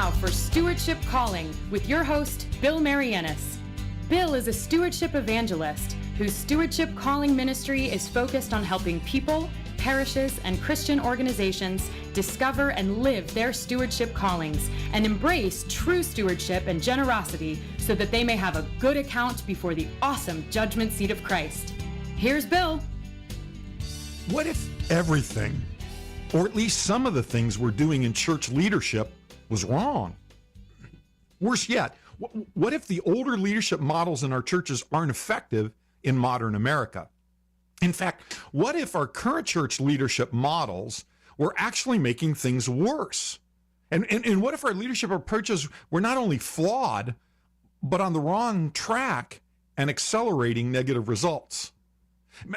now for Stewardship Calling with your host, Bill Marianis. Bill is a stewardship evangelist whose Stewardship Calling ministry is focused on helping people, parishes, and Christian organizations discover and live their stewardship callings and embrace true stewardship and generosity so that they may have a good account before the awesome judgment seat of Christ. Here's Bill. What if everything, or at least some of the things we're doing in church leadership, was wrong? Worse yet, what if the older leadership models in our churches aren't effective in modern America? In fact, what if our current church leadership models were actually making things worse? And what if our leadership approaches were not only flawed, but on the wrong track and accelerating negative results?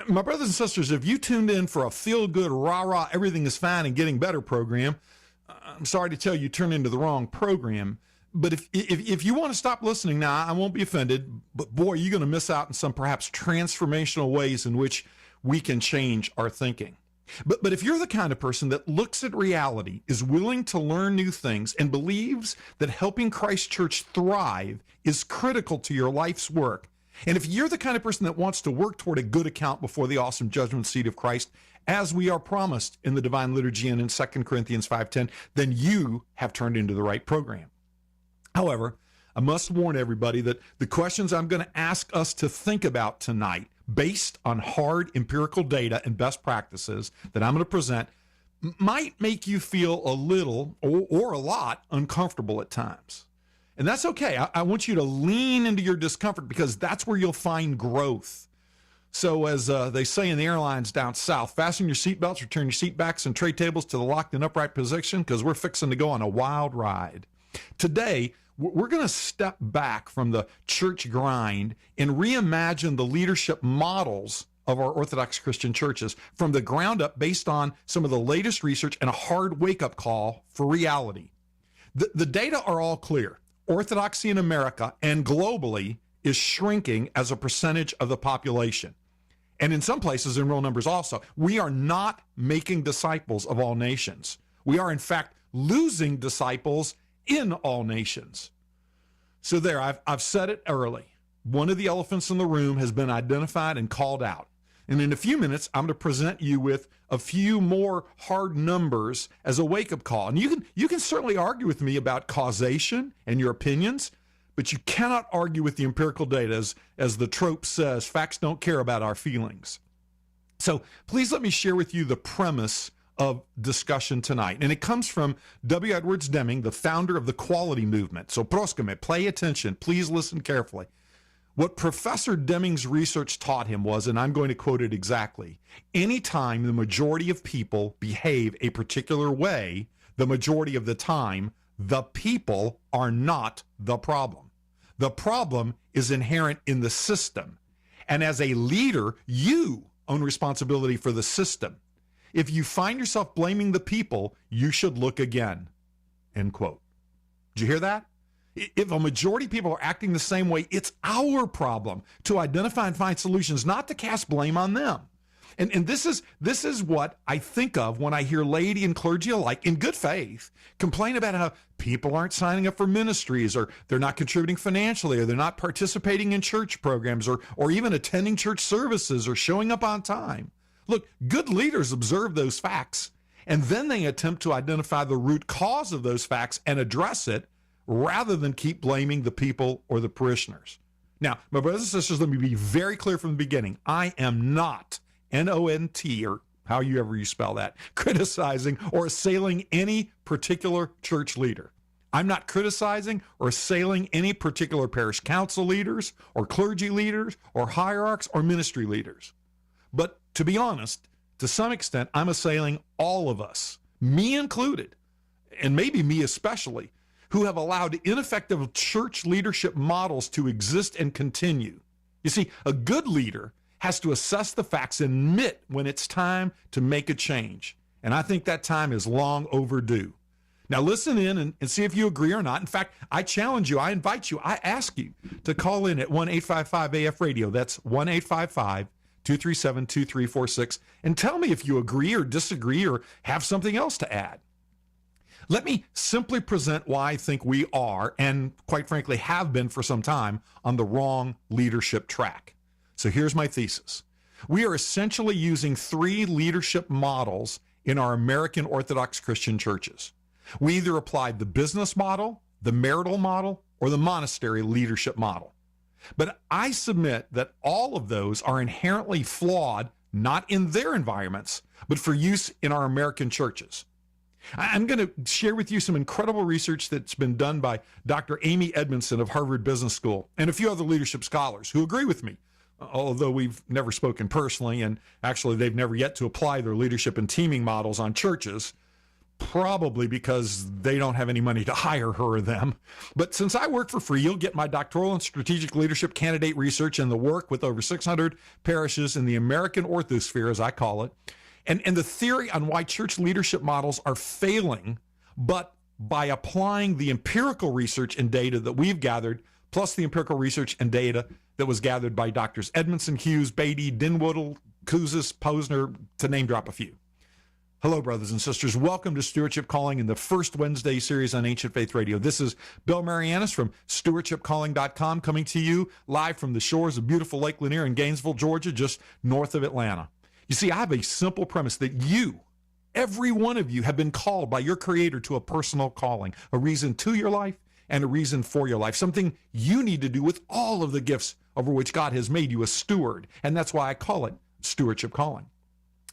My brothers and sisters, if you tuned in for a feel-good, rah-rah, everything is fine and getting better program, I'm sorry to tell you, turned into the wrong program. But if you want to stop listening now, I won't be offended, but boy, you're going to miss out on some perhaps transformational ways in which we can change our thinking. But if you're the kind of person that looks at reality, is willing to learn new things, and believes that helping Christ Church thrive is critical to your life's work, and if you're the kind of person that wants to work toward a good account before the awesome judgment seat of Christ, as we are promised in the Divine Liturgy and in 2 Corinthians 5:10, then you have turned into the right program. However, I must warn everybody that the questions I'm going to ask us to think about tonight, based on hard empirical data and best practices that I'm going to present, might make you feel a little or a lot uncomfortable at times. And that's okay. I want you to lean into your discomfort because that's where you'll find growth. So as they say in the airlines down south, fasten your seatbelts, return your seat backs and tray tables to the locked and upright position because we're fixing to go on a wild ride. Today, we're going to step back from the church grind and reimagine the leadership models of our Orthodox Christian churches from the ground up based on some of the latest research and a hard wake-up call for reality. The data are all clear. Orthodoxy in America and globally is shrinking as a percentage of the population. And in some places, in real numbers also, we are not making disciples of all nations. We are, in fact, losing disciples in all nations. So there, I've said it early. One of the elephants in the room has been identified and called out. And in a few minutes, I'm going to present you with a few more hard numbers as a wake-up call. And you can certainly argue with me about causation and your opinions, but you cannot argue with the empirical data. As the trope says, facts don't care about our feelings. So please let me share with you the premise of discussion tonight. And it comes from W. Edwards Deming, the founder of the Quality Movement. So proskame, pay attention. Please listen carefully. What Professor Deming's research taught him was, and I'm going to quote it exactly, anytime the majority of people behave a particular way, the majority of the time, the people are not the problem. The problem is inherent in the system. And as a leader, you own responsibility for the system. If you find yourself blaming the people, you should look again. End quote. Did you hear that? If a majority of people are acting the same way, it's our problem to identify and find solutions, not to cast blame on them. And this is what I think of when I hear laity and clergy alike, in good faith, complain about how people aren't signing up for ministries, or they're not contributing financially, or they're not participating in church programs, or even attending church services, or showing up on time. Look, good leaders observe those facts, and then they attempt to identify the root cause of those facts and address it, rather than keep blaming the people or the parishioners. Now, my brothers and sisters, let me be very clear from the beginning. I am not, N-O-N-T, or however you spell that, criticizing or assailing any particular church leader. I'm not criticizing or assailing any particular parish council leaders or clergy leaders or hierarchs or ministry leaders. But to be honest, to some extent, I'm assailing all of us, me included, and maybe me especially, who have allowed ineffective church leadership models to exist and continue. You see, a good leader has to assess the facts and admit when it's time to make a change. And I think that time is long overdue. Now listen in and see if you agree or not. In fact, I challenge you, I invite you, I ask you to call in at 1-855-AF-RADIO. That's 1-855-237-2346. And tell me if you agree or disagree or have something else to add. Let me simply present why I think we are, and quite frankly have been for some time, on the wrong leadership track. So here's my thesis. We are essentially using three leadership models in our American Orthodox Christian churches. We either applied the business model, the marital model, or the monastery leadership model. But I submit that all of those are inherently flawed, not in their environments, but for use in our American churches. I'm going to share with you some incredible research that's been done by Dr. Amy Edmondson of Harvard Business School and a few other leadership scholars who agree with me, although we've never spoken personally, and actually they've never yet to apply their leadership and teaming models on churches, probably because they don't have any money to hire her or them. But since I work for free, you'll get my doctoral and strategic leadership candidate research and the work with over 600 parishes in the American orthosphere, as I call it, and the theory on why church leadership models are failing, but by applying the empirical research and data that we've gathered, plus the empirical research and data that was gathered by Doctors Edmondson, Hughes, Beatty, Dinwoodle, Kouzes, Posner, to name drop a few. Hello, brothers and sisters. Welcome to Stewardship Calling in the first Wednesday series on Ancient Faith Radio. This is Bill Marianis from stewardshipcalling.com coming to you live from the shores of beautiful Lake Lanier in Gainesville, Georgia, just north of Atlanta. You see, I have a simple premise that you, every one of you, have been called by your Creator to a personal calling, a reason to your life and a reason for your life, something you need to do with all of the gifts over which God has made you a steward. And that's why I call it Stewardship Calling.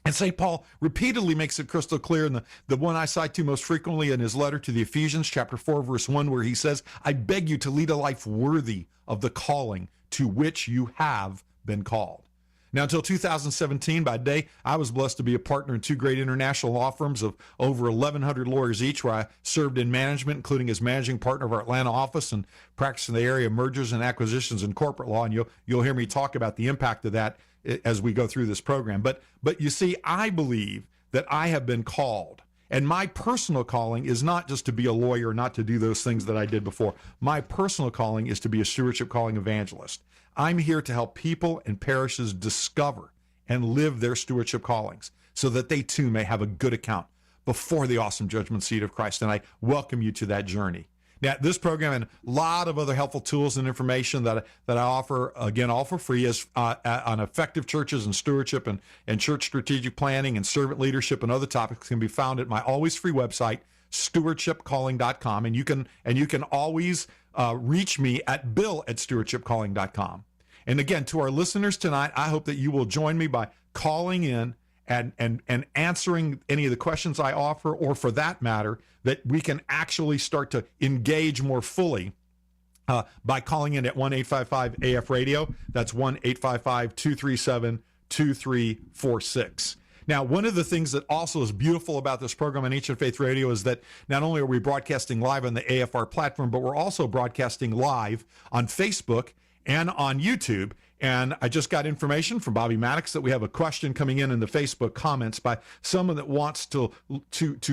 And St. Paul repeatedly makes it crystal clear in the one I cite to most frequently in his letter to the Ephesians, chapter 4, verse 1, where he says, I beg you to lead a life worthy of the calling to which you have been called. Now, until 2017, by day, I was blessed to be a partner in two great international law firms of over 1,100 lawyers each, where I served in management, including as managing partner of our Atlanta office and practiced in the area of mergers and acquisitions and corporate law. And you'll hear me talk about the impact of that as we go through this program. But you see, I believe that I have been called. And my personal calling is not just to be a lawyer, not to do those things that I did before. My personal calling is to be a stewardship calling evangelist. I'm here to help people and parishes discover and live their stewardship callings so that they too may have a good account before the awesome judgment seat of Christ. And I welcome you to that journey. Now, this program and a lot of other helpful tools and information that I offer, again, all for free, is on effective churches and stewardship and church strategic planning and servant leadership and other topics can be found at my always free website, stewardshipcalling.com. And you can always reach me at bill@stewardshipcalling.com. And again, to our listeners tonight, I hope that you will join me by calling in and answering any of the questions I offer, or for that matter, that we can actually start to engage more fully by calling in at 1-855-AF-RADIO. That's 1-855-237-2346. Now, one of the things that also is beautiful about this program on Ancient Faith Radio is that not only are we broadcasting live on the AFR platform, but we're also broadcasting live on Facebook and on YouTube. And I just got information from Bobby Maddox that we have a question coming in the Facebook comments by someone that wants to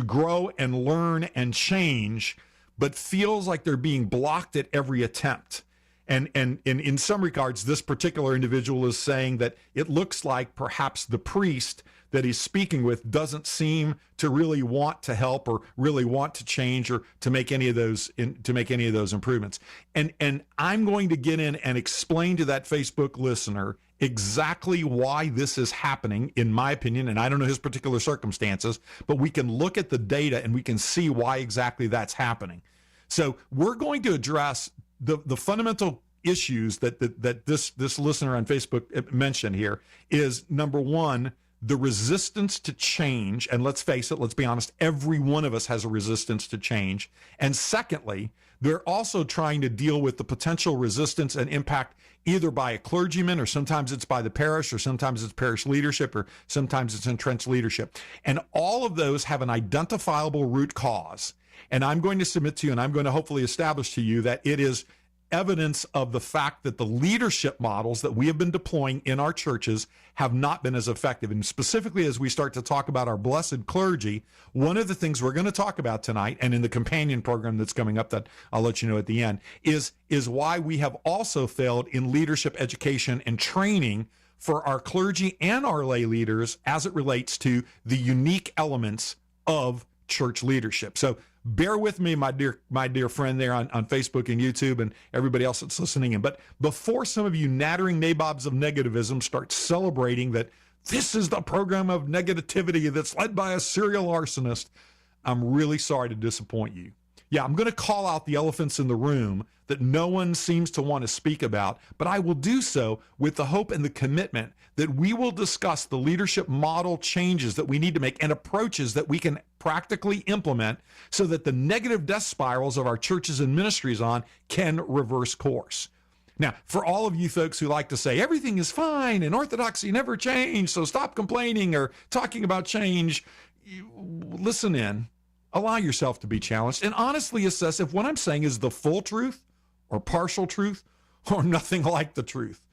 grow and learn and change, but feels like they're being blocked at every attempt. And in some regards, this particular individual is saying that it looks like perhaps the priest that he's speaking with doesn't seem to really want to help or really want to change or to make any of those improvements. And I'm going to get in and explain to that Facebook listener exactly why this is happening, in my opinion, and I don't know his particular circumstances, but we can look at the data and we can see why exactly that's happening. So we're going to address the fundamental issues that this listener on Facebook mentioned here. Is number one, the resistance to change. And let's face it, let's be honest, every one of us has a resistance to change. And secondly, they're also trying to deal with the potential resistance and impact either by a clergyman, or sometimes it's by the parish, or sometimes it's parish leadership, or sometimes it's entrenched leadership. And all of those have an identifiable root cause. And I'm going to submit to you, and I'm going to hopefully establish to you that it is evidence of the fact that the leadership models that we have been deploying in our churches have not been as effective. And specifically, as we start to talk about our blessed clergy, one of the things we're going to talk about tonight, and in the companion program that's coming up that I'll let you know at the end, is why we have also failed in leadership education and training for our clergy and our lay leaders as it relates to the unique elements of church leadership. So bear with me, my dear friend there on Facebook and YouTube and everybody else that's listening in. But before some of you nattering nabobs of negativism start celebrating that this is the program of negativity that's led by a serial arsonist, I'm really sorry to disappoint you. Yeah, I'm going to call out the elephants in the room that no one seems to want to speak about, but I will do so with the hope and the commitment that we will discuss the leadership model changes that we need to make and approaches that we can practically implement so that the negative death spirals of our churches and ministries can reverse course. Now, for all of you folks who like to say everything is fine and orthodoxy never changed, so stop complaining or talking about change, listen in. Allow yourself to be challenged and honestly assess if what I'm saying is the full truth or partial truth or nothing like the truth.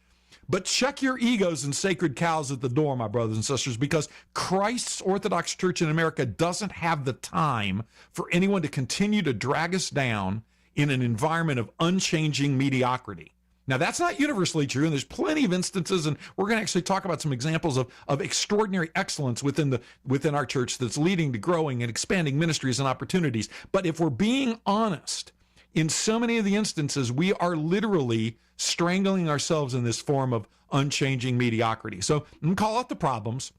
But check your egos and sacred cows at the door, my brothers and sisters, because Christ's Orthodox Church in America doesn't have the time for anyone to continue to drag us down in an environment of unchanging mediocrity. Now, that's not universally true, and there's plenty of instances, and we're going to actually talk about some examples of extraordinary excellence within our church that's leading to growing and expanding ministries and opportunities. But if we're being honest, in so many of the instances, we are literally strangling ourselves in this form of unchanging mediocrity. So I'm going to call out the problems,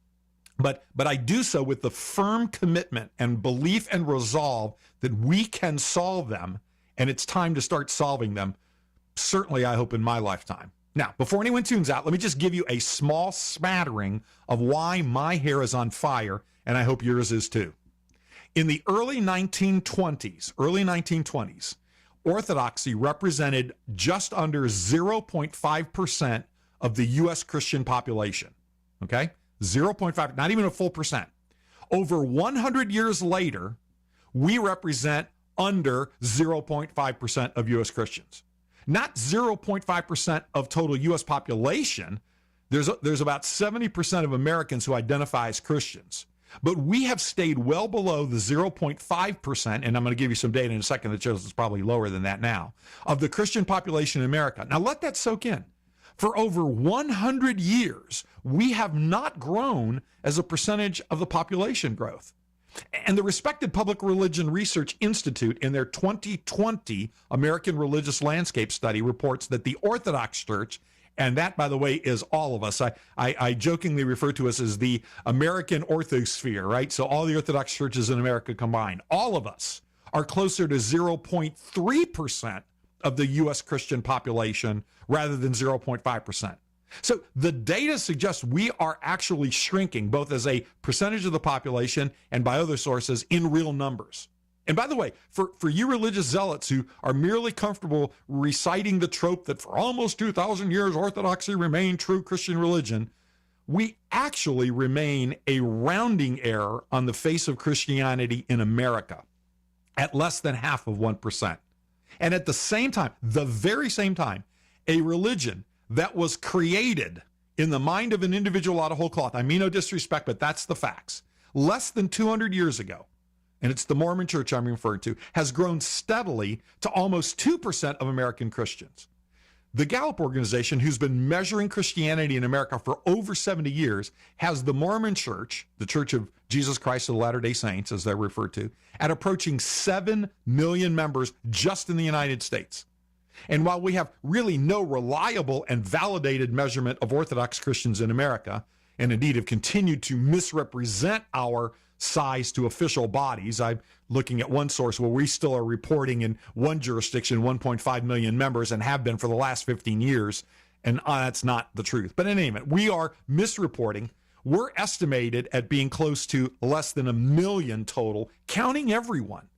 but I do so with the firm commitment and belief and resolve that we can solve them, and it's time to start solving them. Certainly, I hope in my lifetime. Now, before anyone tunes out, let me just give you a small smattering of why my hair is on fire, and I hope yours is too. In the early 1920s, Orthodoxy represented just under 0.5% of the U.S. Christian population. Okay? 0.5, not even a full percent. Over 100 years later, we represent under 0.5% of U.S. Christians. Not 0.5% of total U.S. population. There's about 70% of Americans who identify as Christians. But we have stayed well below the 0.5%, and I'm going to give you some data in a second that shows it's probably lower than that now, of the Christian population in America. Now let that soak in. For over 100 years, we have not grown as a percentage of the population growth. And the respected Public Religion Research Institute in their 2020 American Religious Landscape Study reports that the Orthodox Church, and that, by the way, is all of us. I jokingly refer to us as the American Orthosphere, right? So all the Orthodox churches in America combined, all of us are closer to 0.3% of the U.S. Christian population rather than 0.5%. So the data suggests we are actually shrinking, both as a percentage of the population and by other sources in real numbers. And by the way, for you religious zealots who are merely comfortable reciting the trope that for almost 2,000 years Orthodoxy remained true Christian religion, we actually remain a rounding error on the face of Christianity in America at less than half of 1%. And at the same time, the very same time, a religion that was created in the mind of an individual out of whole cloth. I mean no disrespect, but that's the facts. Less than 200 years ago, and it's the Mormon Church I'm referring to, has grown steadily to almost 2% of American Christians. The Gallup organization, who's been measuring Christianity in America for over 70 years, has the Mormon Church, the Church of Jesus Christ of the Latter-day Saints, as they're referred to, at approaching 7 million members just in the United States. And while we have really no reliable and validated measurement of Orthodox Christians in America, and indeed have continued to misrepresent our size to official bodies, I'm looking at one source where we still are reporting in one jurisdiction 1.5 million members and have been for the last 15 years, and that's not the truth. But in any event, we are misreporting. We're estimated at being close to less than 1 million total, counting everyone.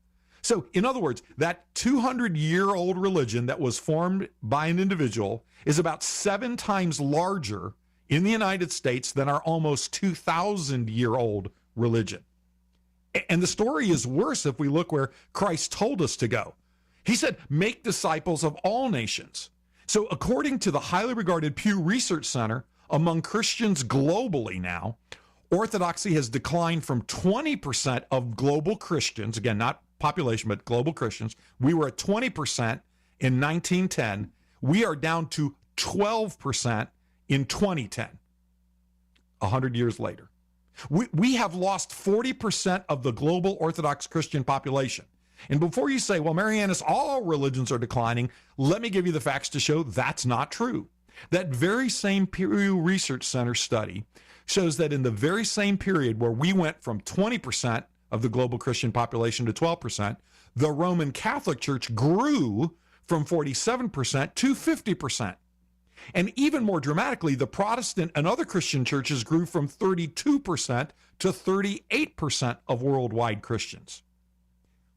So, in other words, that 200-year-old religion that was formed by an individual is about 7 times larger in the United States than our almost 2,000-year-old religion. And the story is worse if we look where Christ told us to go. He said, make disciples of all nations. So, according to the highly regarded Pew Research Center, among Christians globally now, Orthodoxy has declined from 20% of global Christians, again, not population, but global Christians. We were at 20% in 1910. We are down to 12% in 2010, 100 years later. We have lost 40% of the global Orthodox Christian population. And before you say, well, Marianus, all religions are declining, let me give you the facts to show that's not true. That very same Pew Research Center study shows that in the very same period where we went from 20% of the global Christian population to 12%, the Roman Catholic Church grew from 47% to 50%. And even more dramatically, the Protestant and other Christian churches grew from 32% to 38% of worldwide Christians.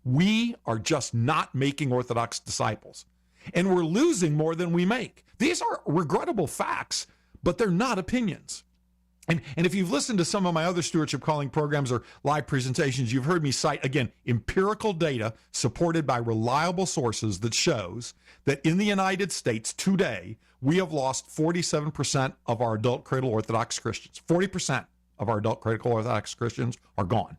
We are just not making Orthodox disciples, and we're losing more than we make. These are regrettable facts, but they're not opinions. And if you've listened to some of my other stewardship calling programs or live presentations, you've heard me cite, again, empirical data supported by reliable sources that shows that in the United States today, we have lost 47% of our adult cradle Orthodox Christians. 40% of our adult cradle Orthodox Christians are gone.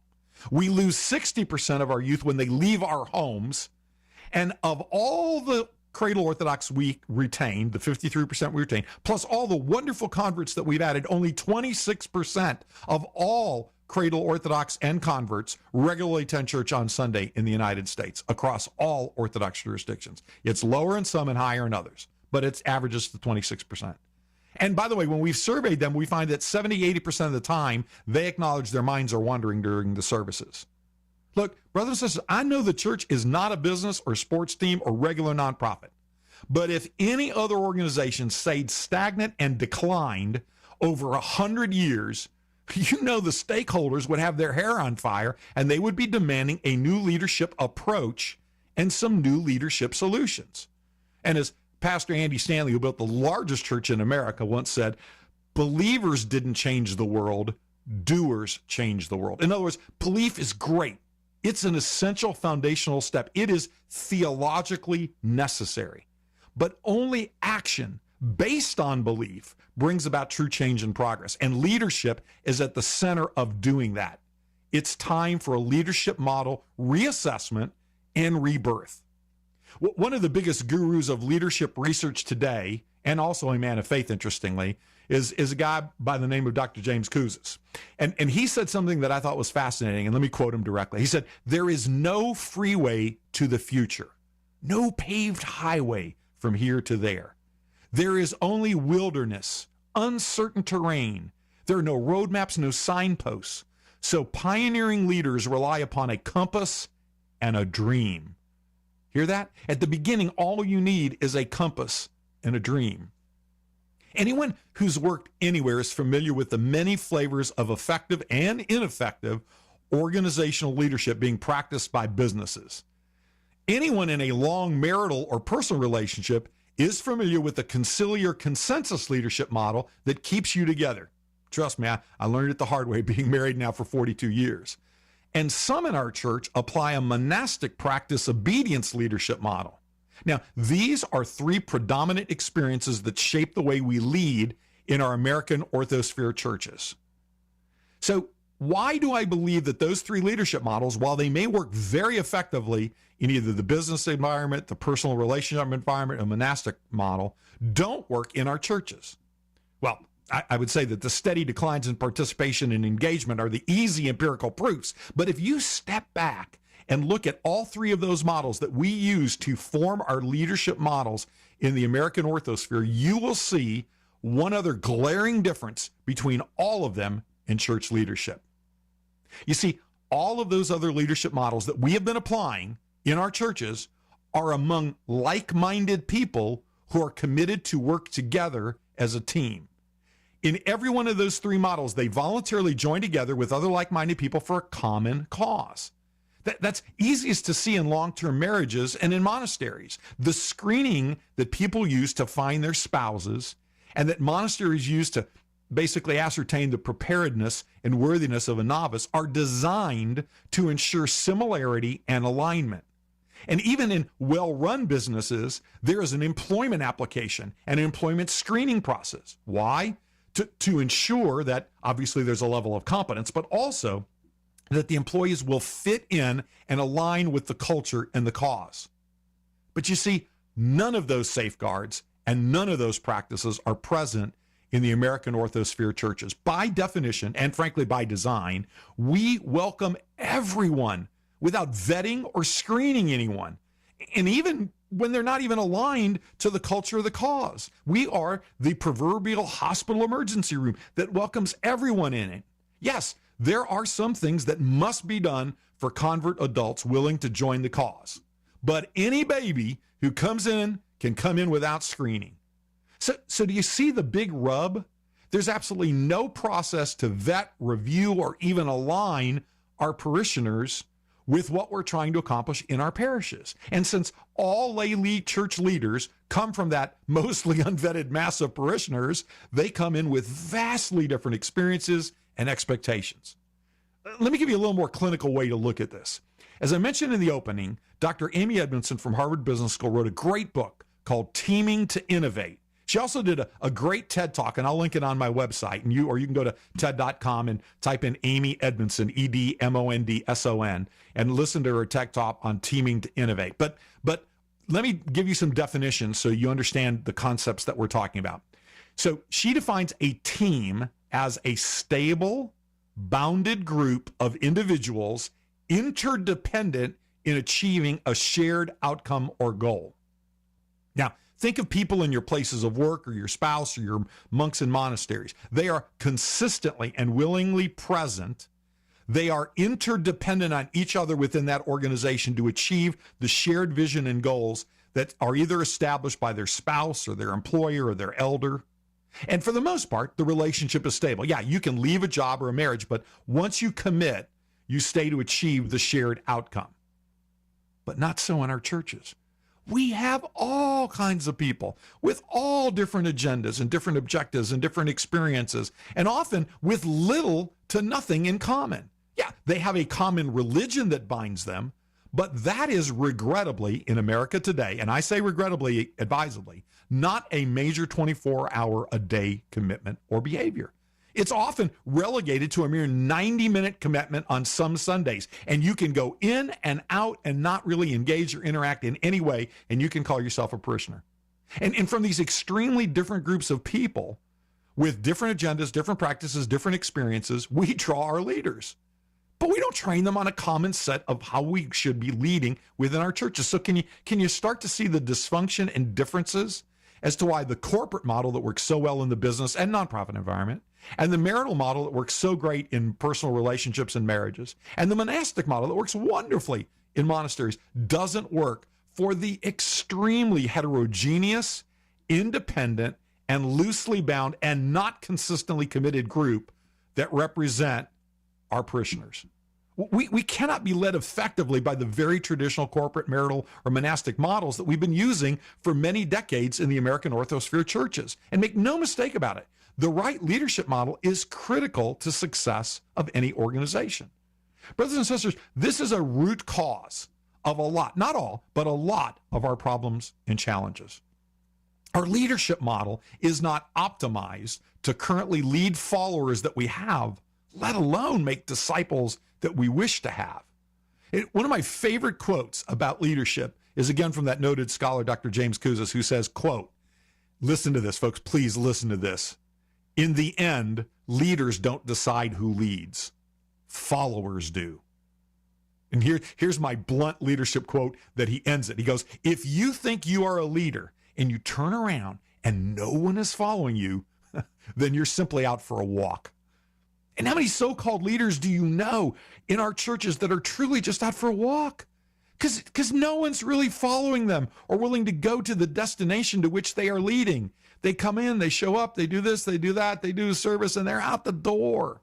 We lose 60% of our youth when they leave our homes. And of all the cradle Orthodox we retained, the 53% we retained, plus all the wonderful converts that we've added, only 26% of all cradle Orthodox and converts regularly attend church on Sunday in the United States across all Orthodox jurisdictions. It's lower in some and higher in others, but it averages to 26%. And by the way, when we've surveyed them, we find that 70-80% of the time, they acknowledge their minds are wandering during the services. Look, brothers and sisters, I know the church is not a business or sports team or regular nonprofit. But if any other organization stayed stagnant and declined over 100 years, you know the stakeholders would have their hair on fire and they would be demanding a new leadership approach and some new leadership solutions. And as Pastor Andy Stanley, who built the largest church in America, once said, believers didn't change the world, doers changed the world. In other words, belief is great. It's an essential foundational step. It is theologically necessary. But only action based on belief brings about true change and progress. And leadership is at the center of doing that. It's time for a leadership model reassessment and rebirth. One of the biggest gurus of leadership research today, and also a man of faith, interestingly, is a guy by the name of Dr. James Kouzes. And he said something that I thought was fascinating, and let me quote him directly. He said, "There is no freeway to the future, no paved highway from here to there. There is only wilderness, uncertain terrain. There are no roadmaps, no signposts. So pioneering leaders rely upon a compass and a dream." Hear that? At the beginning, all you need is a compass and a dream. Anyone who's worked anywhere is familiar with the many flavors of effective and ineffective organizational leadership being practiced by businesses. Anyone in a long marital or personal relationship is familiar with the conciliar consensus leadership model that keeps you together. Trust me, I learned it the hard way being married now for 42 years. And some in our church apply a monastic practice obedience leadership model. Now, these are three predominant experiences that shape the way we lead in our American Orthosphere churches. So why do I believe that those three leadership models, while they may work very effectively in either the business environment, the personal relationship environment, or monastic model, don't work in our churches? Well, I would say that the steady declines in participation and engagement are the easy empirical proofs. But if you step back and look at all three of those models that we use to form our leadership models in the American Orthosphere, you will see one other glaring difference between all of them in church leadership. You see, all of those other leadership models that we have been applying in our churches are among like-minded people who are committed to work together as a team. In every one of those three models, they voluntarily join together with other like-minded people for a common cause. That's easiest to see in long-term marriages and in monasteries. The screening that people use to find their spouses and that monasteries use to basically ascertain the preparedness and worthiness of a novice are designed to ensure similarity and alignment. And even in well-run businesses, there is an employment application and an employment screening process. Why? To ensure that obviously there's a level of competence, but also that the employees will fit in and align with the culture and the cause. But you see, none of those safeguards and none of those practices are present in the American Orthosphere churches. By definition, and frankly by design, we welcome everyone without vetting or screening anyone. And even when they're not even aligned to the culture of the cause. We are the proverbial hospital emergency room that welcomes everyone in it. Yes, there are some things that must be done for convert adults willing to join the cause. But any baby who comes in can come in without screening. So do you see the big rub? There's absolutely no process to vet, review, or even align our parishioners with what we're trying to accomplish in our parishes. And since all lay church leaders come from that mostly unvetted mass of parishioners, they come in with vastly different experiences and expectations. Let me give you a little more clinical way to look at this. As I mentioned in the opening, Dr. Amy Edmondson from Harvard Business School wrote a great book called Teaming to Innovate. She also did a great TED Talk, and I'll link it on my website. And you can go to TED.com and type in Amy Edmondson, Edmondson, and listen to her TED Talk on Teaming to Innovate. But let me give you some definitions so you understand the concepts that we're talking about. So she defines a team as a stable, bounded group of individuals interdependent in achieving a shared outcome or goal. Now, think of people in your places of work or your spouse or your monks in monasteries. They are consistently and willingly present. They are interdependent on each other within that organization to achieve the shared vision and goals that are either established by their spouse or their employer or their elder. And for the most part, the relationship is stable. Yeah, you can leave a job or a marriage, but once you commit, you stay to achieve the shared outcome. But not so in our churches. We have all kinds of people with all different agendas and different objectives and different experiences, and often with little to nothing in common. Yeah, they have a common religion that binds them, but that is regrettably in America today, and I say regrettably advisedly, not a major 24-hour-a-day commitment or behavior. It's often relegated to a mere 90-minute commitment on some Sundays, and you can go in and out and not really engage or interact in any way, and you can call yourself a parishioner. And from these extremely different groups of people with different agendas, different practices, different experiences, we draw our leaders. But we don't train them on a common set of how we should be leading within our churches. So can you start to see the dysfunction and differences as to why the corporate model that works so well in the business and nonprofit environment, and the marital model that works so great in personal relationships and marriages, and the monastic model that works wonderfully in monasteries doesn't work for the extremely heterogeneous, independent, and loosely bound and not consistently committed group that represent our parishioners. We cannot be led effectively by the very traditional corporate, marital, or monastic models that we've been using for many decades in the American Orthosphere churches. And make no mistake about it, the right leadership model is critical to success of any organization. Brothers and sisters, this is a root cause of a lot, not all, but a lot of our problems and challenges. Our leadership model is not optimized to currently lead followers that we have, let alone make disciples that we wish to have. One of my favorite quotes about leadership is again from that noted scholar, Dr. James Kouzes, who says, quote, listen to this, folks, please listen to this. In the end, leaders don't decide who leads. Followers do. And here's my blunt leadership quote that he ends it. He goes, if you think you are a leader and you turn around and no one is following you, then you're simply out for a walk. And how many so-called leaders do you know in our churches that are truly just out for a walk? Because no one's really following them or willing to go to the destination to which they are leading. They come in, they show up, they do this, they do that, they do a service, and they're out the door.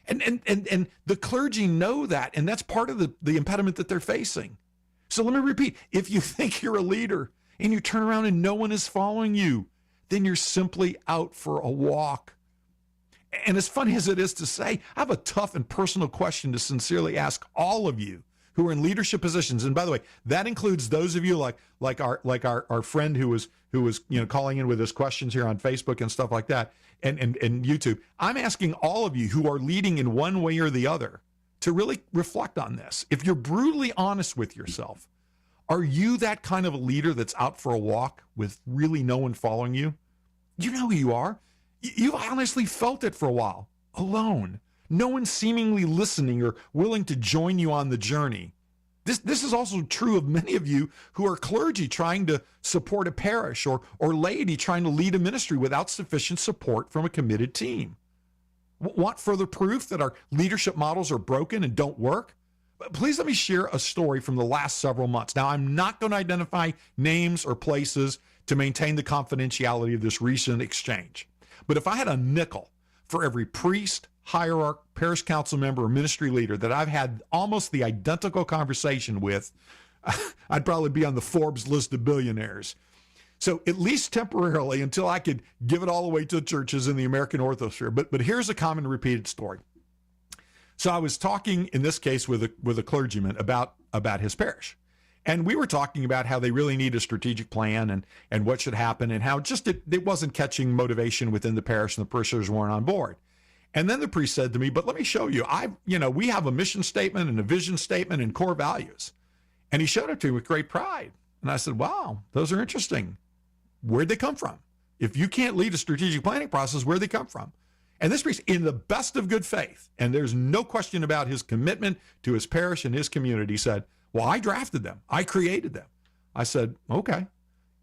And the clergy know that, and that's part of the impediment that they're facing. So let me repeat, if you think you're a leader and you turn around and no one is following you, then you're simply out for a walk. And as funny as it is to say, I have a tough and personal question to sincerely ask all of you who are in leadership positions. And by the way, that includes those of you like our friend who was calling in with his questions here on Facebook and stuff like that, and YouTube. I'm asking all of you who are leading in one way or the other to really reflect on this. If you're brutally honest with yourself, are you that kind of a leader that's out for a walk with really no one following you? You know who you are. You've honestly felt it for a while, alone. No one seemingly listening or willing to join you on the journey. This is also true of many of you who are clergy trying to support a parish or laity trying to lead a ministry without sufficient support from a committed team. Want further proof that our leadership models are broken and don't work? Please let me share a story from the last several months. Now, I'm not going to identify names or places to maintain the confidentiality of this recent exchange. But if I had a nickel for every priest, hierarch, parish council member, or ministry leader that I've had almost the identical conversation with, I'd probably be on the Forbes list of billionaires. So at least temporarily, until I could give it all away to the churches in the American Orthodox Church. But here's a common repeated story. So I was talking, in this case, with a clergyman about his parish. And we were talking about how they really need a strategic plan and what should happen and how just it wasn't catching motivation within the parish and the parishioners weren't on board. And then the priest said to me, but let me show you. We have a mission statement and a vision statement and core values. And he showed it to me with great pride. And I said, wow, those are interesting. Where'd they come from? If you can't lead a strategic planning process, where'd they come from? And this priest, in the best of good faith, and there's no question about his commitment to his parish and his community, said, well, I drafted them. I created them. I said, okay.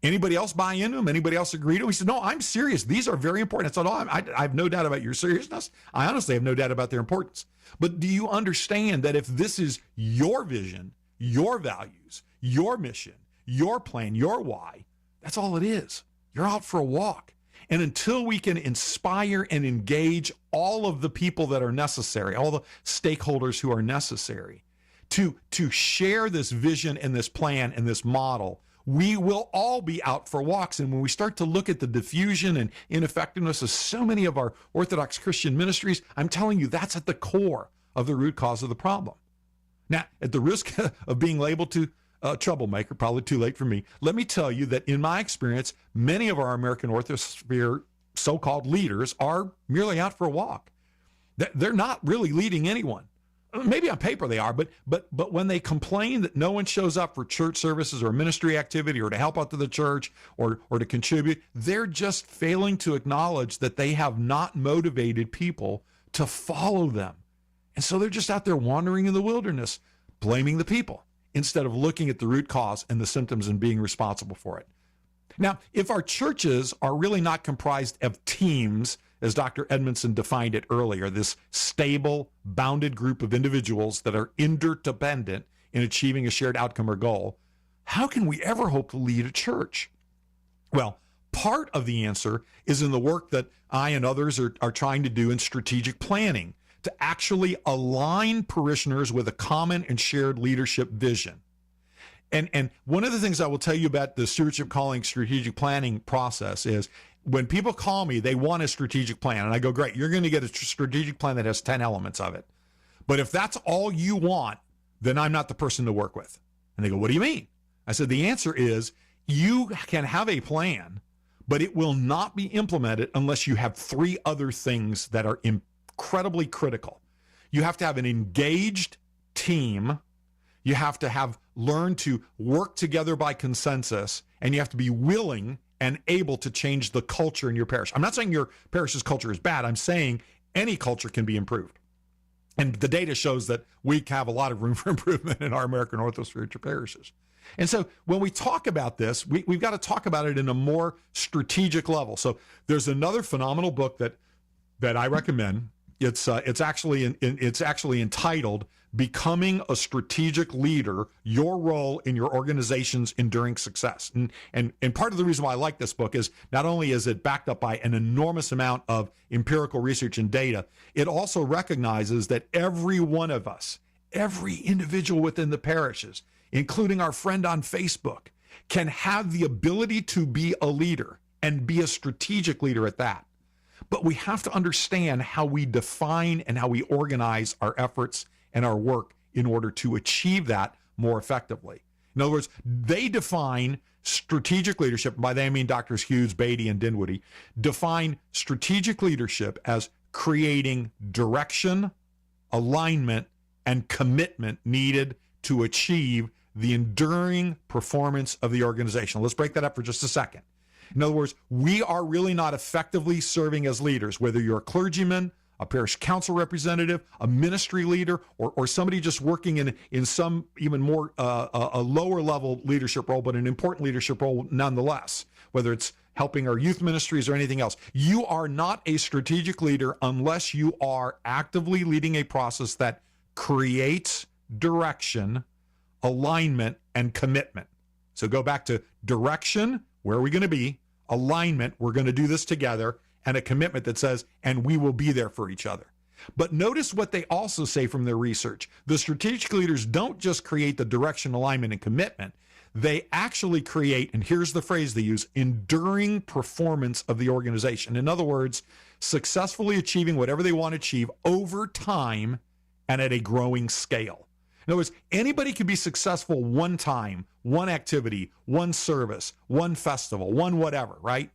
Anybody else buy into them? Anybody else agree to them? He said, no, I'm serious. These are very important. I said, I have no doubt about your seriousness. I honestly have no doubt about their importance. But do you understand that if this is your vision, your values, your mission, your plan, your why, that's all it is. You're out for a walk. And until we can inspire and engage all of the people that are necessary, all the stakeholders who are necessary to share this vision and this plan and this model, we will all be out for walks. And when we start to look at the diffusion and ineffectiveness of so many of our Orthodox Christian ministries, I'm telling you, that's at the core of the root cause of the problem. Now, at the risk of being labeled to troublemaker, probably too late for me, let me tell you that in my experience, many of our American Orthodox sphere so-called leaders are merely out for a walk. They're not really leading anyone. Maybe on paper they are, but when they complain that no one shows up for church services or ministry activity or to help out to the church or to contribute, they're just failing to acknowledge that they have not motivated people to follow them. And so they're just out there wandering in the wilderness, blaming the people, instead of looking at the root cause and the symptoms and being responsible for it. Now, if our churches are really not comprised of teams, as Dr. Edmondson defined it earlier, this stable, bounded group of individuals that are interdependent in achieving a shared outcome or goal, how can we ever hope to lead a church? Well, part of the answer is in the work that I and others are trying to do in strategic planning, to actually align parishioners with a common and shared leadership vision. And one of the things I will tell you about the stewardship calling strategic planning process is when people call me, they want a strategic plan. And I go, great, you're going to get a strategic plan that has 10 elements of it. But if that's all you want, then I'm not the person to work with. And they go, what do you mean? I said, the answer is you can have a plan, but it will not be implemented unless you have 3 other things that are incredibly critical. You have to have an engaged team. You have to have learned to work together by consensus, and you have to be willing and able to change the culture in your parish. I'm not saying your parish's culture is bad. I'm saying any culture can be improved. And the data shows that we have a lot of room for improvement in our American Orthodox Church parishes. And so when we talk about this, we've got to talk about it in a more strategic level. So there's another phenomenal book that I recommend. It's actually entitled Becoming a Strategic Leader, Your Role in Your Organization's Enduring Success. And part of the reason why I like this book is not only is it backed up by an enormous amount of empirical research and data, it also recognizes that every one of us, every individual within the parishes, including our friend on Facebook, can have the ability to be a leader and be a strategic leader at that. But we have to understand how we define and how we organize our efforts and our work in order to achieve that more effectively. In other words, they define strategic leadership, by that I mean Drs. Hughes, Beatty, and Dinwiddie, define strategic leadership as creating direction, alignment, and commitment needed to achieve the enduring performance of the organization. Let's break that up for just a second. In other words, we are really not effectively serving as leaders, whether you're a clergyman, a parish council representative, a ministry leader, or somebody just working in some even more a lower level leadership role, but an important leadership role nonetheless, whether it's helping our youth ministries or anything else. You are not a strategic leader unless you are actively leading a process that creates direction, alignment, and commitment. So go back to direction, where are we going to be? Alignment, we're going to do this together, and a commitment that says, and we will be there for each other. But notice what they also say from their research. The strategic leaders don't just create the direction, alignment, and commitment. They actually create, and here's the phrase they use, enduring performance of the organization. In other words, successfully achieving whatever they want to achieve over time and at a growing scale. In other words, anybody can be successful one time, one activity, one service, one festival, one whatever, right?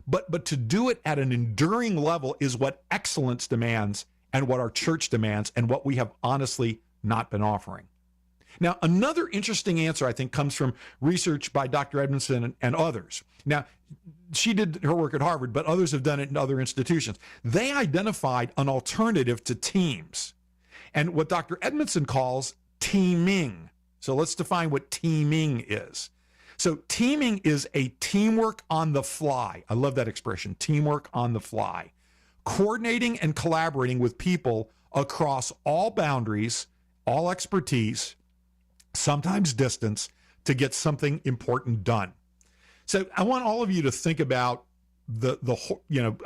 But to do it at an enduring level is what excellence demands and what our church demands and what we have honestly not been offering. Now, another interesting answer, I think, comes from research by Dr. Edmondson and others. Now, she did her work at Harvard, but others have done it in other institutions. They identified an alternative to teams and what Dr. Edmondson calls teaming. So let's define what teaming is. So teaming is a teamwork on the fly. I love that expression, teamwork on the fly. Coordinating and collaborating with people across all boundaries, all expertise, sometimes distance, to get something important done. So I want all of you to think about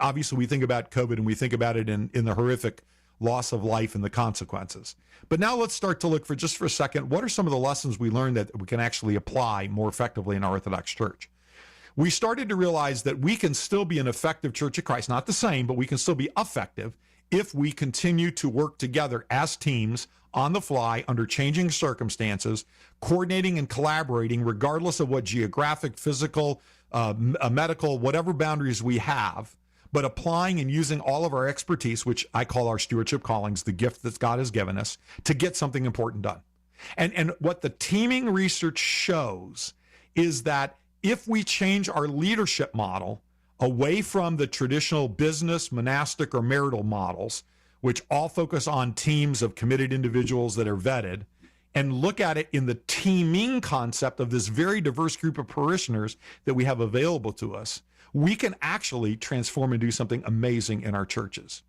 obviously we think about COVID and we think about it in the horrific loss of life and the consequences. But now let's start to look for a second, what are some of the lessons we learned that we can actually apply more effectively in our Orthodox Church? We started to realize that we can still be an effective Church of Christ, not the same, but we can still be effective if we continue to work together as teams on the fly under changing circumstances, coordinating and collaborating regardless of what geographic, physical, medical, whatever boundaries we have, but applying and using all of our expertise, which I call our stewardship callings, the gift that God has given us, to get something important done. And what the teaming research shows is that if we change our leadership model away from the traditional business, monastic, or marital models, which all focus on teams of committed individuals that are vetted, and look at it in the teaming concept of this very diverse group of parishioners that we have available to us, we can actually transform and do something amazing in our churches.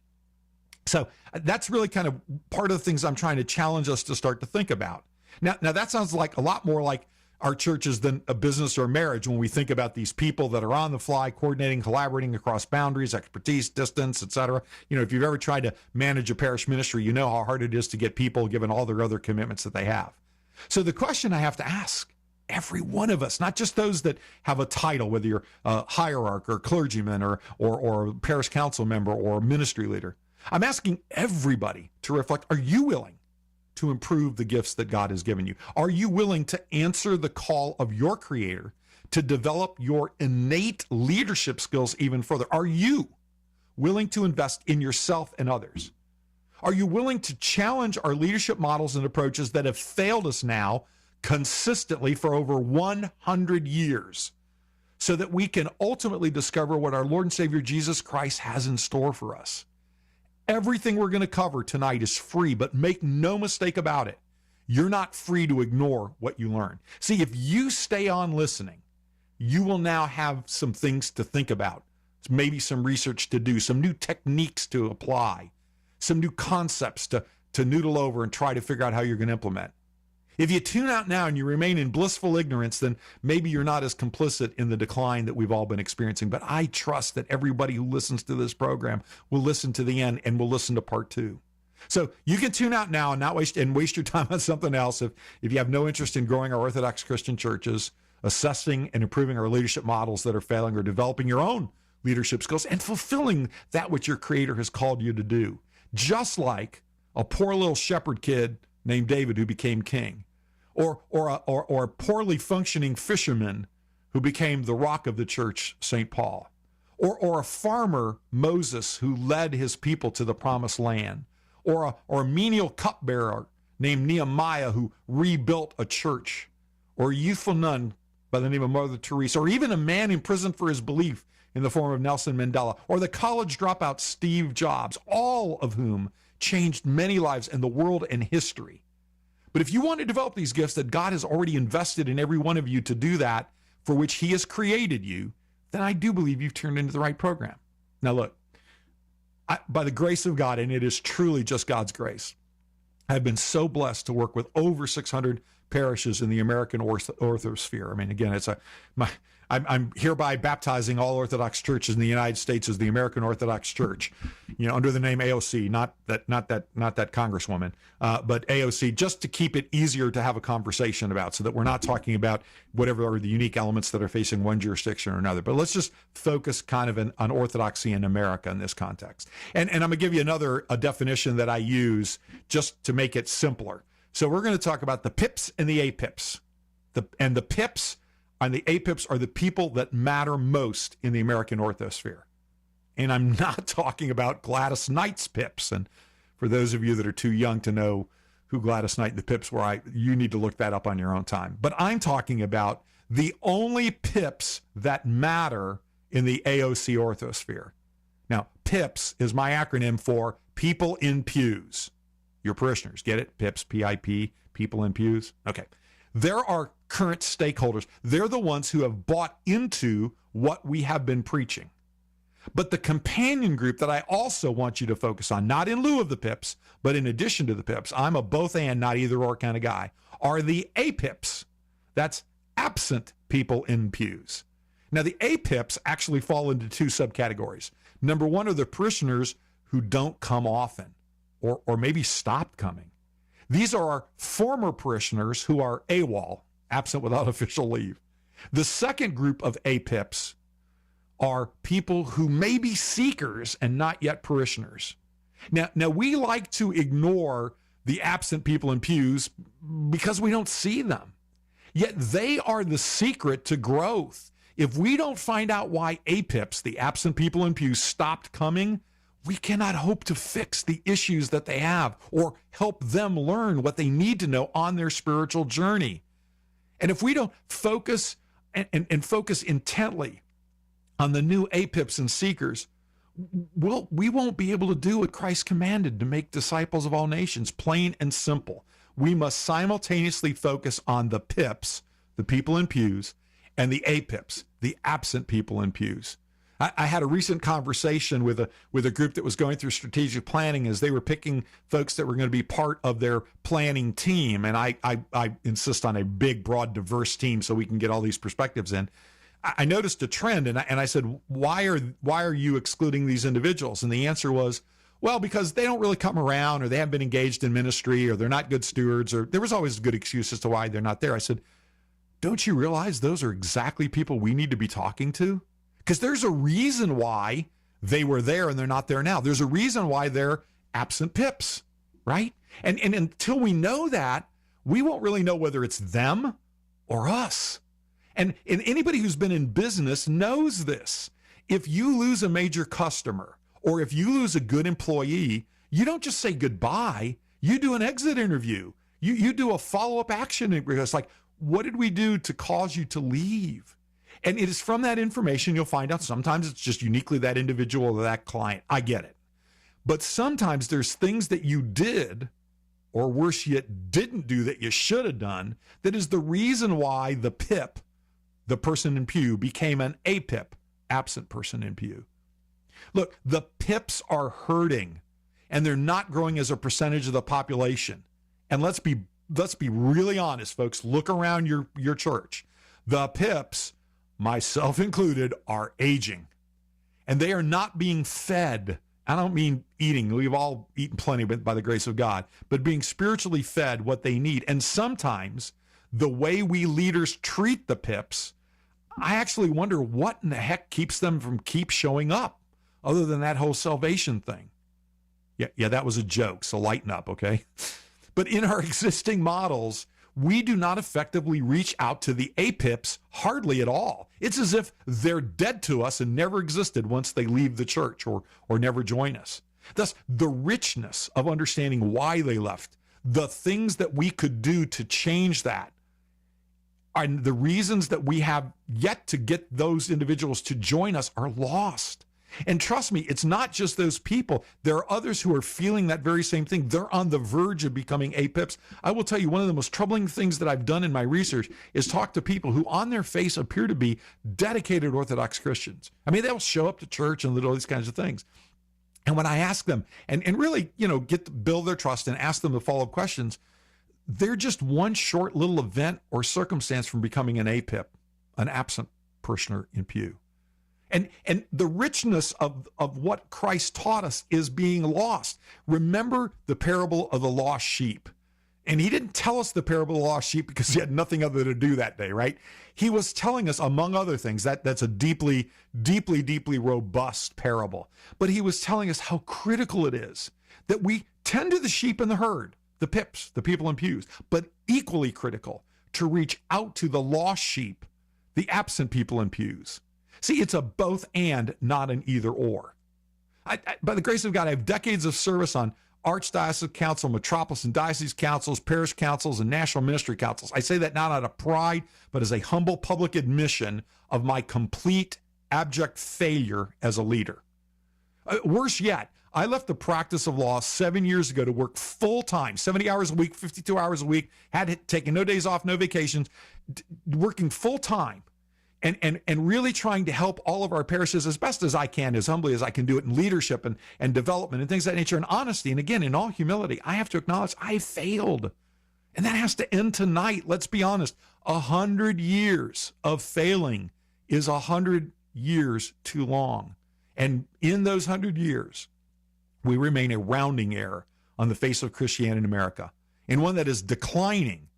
So that's really kind of part of the things I'm trying to challenge us to start to think about. Now that sounds like a lot more like our churches than a business or a marriage when we think about these people that are on the fly, coordinating, collaborating across boundaries, expertise, distance, etc. If you've ever tried to manage a parish ministry, you know how hard it is to get people given all their other commitments that they have. So the question I have to ask every one of us, not just those that have a title, whether you're a hierarch or clergyman or a parish council member or a ministry leader, I'm asking everybody to reflect, are you willing to improve the gifts that God has given you? Are you willing to answer the call of your Creator to develop your innate leadership skills even further? Are you willing to invest in yourself and others? Are you willing to challenge our leadership models and approaches that have failed us now consistently for over 100 years so that we can ultimately discover what our Lord and Savior Jesus Christ has in store for us? Everything we're going to cover tonight is free, but make no mistake about it. You're not free to ignore what you learn. See, if you stay on listening, you will now have some things to think about, maybe some research to do, some new techniques to apply, some new concepts to noodle over and try to figure out how you're going to implement. If you tune out now and you remain in blissful ignorance, then maybe you're not as complicit in the decline that we've all been experiencing. But I trust that everybody who listens to this program will listen to the end and will listen to part 2. So you can tune out now and not waste your time on something else if you have no interest in growing our Orthodox Christian churches, assessing and improving our leadership models that are failing, or developing your own leadership skills and fulfilling that which your Creator has called you to do. Just like a poor little shepherd kid named David who became king, or a poorly functioning fisherman who became the rock of the church, St. Paul, or a farmer, Moses, who led his people to the promised land, or a menial cupbearer named Nehemiah who rebuilt a church, or a youthful nun by the name of Mother Teresa, or even a man imprisoned for his belief in the form of Nelson Mandela, or the college dropout Steve Jobs, all of whom changed many lives in the world and history. But if you want to develop these gifts that God has already invested in every one of you to do that, for which he has created you, then I do believe you've turned into the right program. Now look, by the grace of God, and it is truly just God's grace, I've been so blessed to work with over 600 parishes in the American Orthosphere. I mean, again, I'm hereby baptizing all Orthodox churches in the United States as the American Orthodox Church, under the name AOC, not that congresswoman, but AOC, just to keep it easier to have a conversation about, so that we're not talking about whatever are the unique elements that are facing one jurisdiction or another. But let's just focus kind of on Orthodoxy in America in this context. And I'm going to give you a definition that I use just to make it simpler. So we're going to talk about the pips and the apips. The pips and the apips are the people that matter most in the American Orthosphere. And I'm not talking about Gladys Knight's pips. And for those of you that are too young to know who Gladys Knight and the pips were, you need to look that up on your own time. But I'm talking about the only pips that matter in the AOC Orthosphere. Now, pips is my acronym for people in pews. Your parishioners, get it? PIPS, P-I-P, people in pews. Okay. There are current stakeholders. They're the ones who have bought into what we have been preaching. But the companion group that I also want you to focus on, not in lieu of the pips, but in addition to the pips, I'm a both and, not either or kind of guy, are the apips. That's absent people in pews. Now, the apips actually fall into two subcategories. Number one are the parishioners who don't come often, or maybe stopped coming. These are our former parishioners who are AWOL, absent without official leave. The second group of apips are people who may be seekers and not yet parishioners. Now we like to ignore the absent people in pews because we don't see them. Yet they are the secret to growth. If we don't find out why apips, the absent people in pews, stopped coming, we cannot hope to fix the issues that they have or help them learn what they need to know on their spiritual journey. And if we don't focus and focus intently on the new apips and seekers, we won't be able to do what Christ commanded, to make disciples of all nations, plain and simple. We must simultaneously focus on the pips, the people in pews, and the apips, the absent people in pews. I had a recent conversation with a group that was going through strategic planning as they were picking folks that were going to be part of their planning team. And I insist on a big, broad, diverse team so we can get all these perspectives in. I noticed a trend, and I said, why are you excluding these individuals? And the answer was, well, because they don't really come around, or they haven't been engaged in ministry, or they're not good stewards, or there was always a good excuse as to why they're not there. I said, don't you realize those are exactly people we need to be talking to? Because there's a reason why they were there and they're not there now. There's a reason why they're absent pips, right? And until we know that, we won't really know whether it's them or us. And anybody who's been in business knows this. If you lose a major customer, or if you lose a good employee, you don't just say goodbye. You do an exit interview. You do a follow-up action. It's like, what did we do to cause you to leave? And it is from that information you'll find out. Sometimes it's just uniquely that individual or that client. I get it. But sometimes there's things that you did, or worse yet, didn't do, that you should have done, that is the reason why the PIP, the person in pew, became an APIP, absent person in pew. Look, the PIPs are hurting, and they're not growing as a percentage of the population. And let's be really honest, folks. Look around your church. The PIPs, myself included, are aging, and they are not being fed. I don't mean eating. We've all eaten plenty by the grace of God, but being spiritually fed what they need. And sometimes the way we leaders treat the pips, I actually wonder what in the heck keeps them from keep showing up, other than that whole salvation thing. Yeah, that was a joke, so lighten up, okay? But in our existing models, we do not effectively reach out to the apips hardly at all. It's as if they're dead to us and never existed once they leave the church or never join us. Thus, the richness of understanding why they left, the things that we could do to change that, and the reasons that we have yet to get those individuals to join us are lost. And trust me, it's not just those people. There are others who are feeling that very same thing. They're on the verge of becoming Apips. I will tell you, one of the most troubling things that I've done in my research is talk to people who on their face appear to be dedicated Orthodox Christians. I mean, they'll show up to church and do all these kinds of things. And when I ask them and really, build their trust and ask them the follow-up questions, they're just one short little event or circumstance from becoming an Apip, an absent parishioner in pew. And the richness of what Christ taught us is being lost. Remember the parable of the lost sheep. And he didn't tell us the parable of the lost sheep because he had nothing other to do that day, right? He was telling us, among other things, that's a deeply, deeply, deeply robust parable. But he was telling us how critical it is that we tend to the sheep in the herd, the pips, the people in pews, but equally critical to reach out to the lost sheep, the absent people in pews. See, it's a both and, not an either or. By the grace of God, I have decades of service on Archdiocese Council, Metropolis and Diocese Councils, Parish Councils, and National Ministry Councils. I say that not out of pride, but as a humble public admission of my complete abject failure as a leader. Worse yet, I left the practice of law 7 years ago to work full-time, 70 hours a week, 52 hours a week, had taken no days off, no vacations, working full-time. And really trying to help all of our parishes as best as I can, as humbly as I can do it in leadership and development and things of that nature, and honesty. And again, in all humility, I have to acknowledge I failed. And that has to end tonight. Let's be honest. 100 years of failing is 100 years too long. And in those 100 years, we remain a rounding error on the face of Christianity in America, and one that is declining.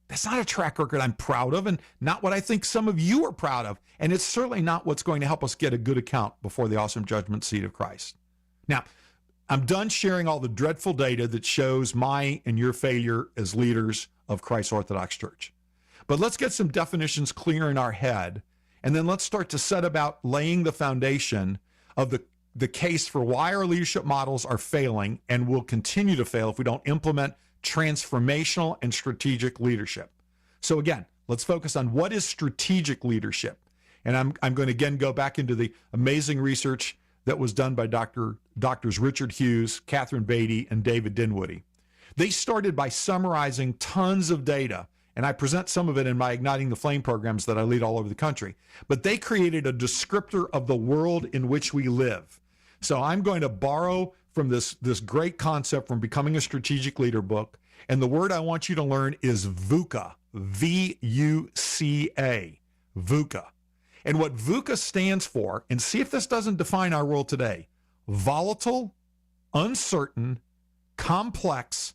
That's not a track record I'm proud of, and not what I think some of you are proud of. And it's certainly not what's going to help us get a good account before the awesome judgment seat of Christ. Now, I'm done sharing all the dreadful data that shows my and your failure as leaders of Christ's Orthodox Church. But let's get some definitions clear in our head, and then let's start to set about laying the foundation of the case for why our leadership models are failing and will continue to fail if we don't implement transformational and strategic leadership. So again, let's focus on what is strategic leadership. And I'm going to again go back into the amazing research that was done by Doctors Richard Hughes, Catherine Beatty, and David Dinwoody. They started by summarizing tons of data, and I present some of it in my Igniting the Flame programs that I lead all over the country. But they created a descriptor of the world in which we live. So I'm going to borrow from this great concept from Becoming a Strategic Leader book. And the word I want you to learn is vuca, V-U-C-A, vuca. And what vuca stands for, and see if this doesn't define our world today: volatile, uncertain, complex,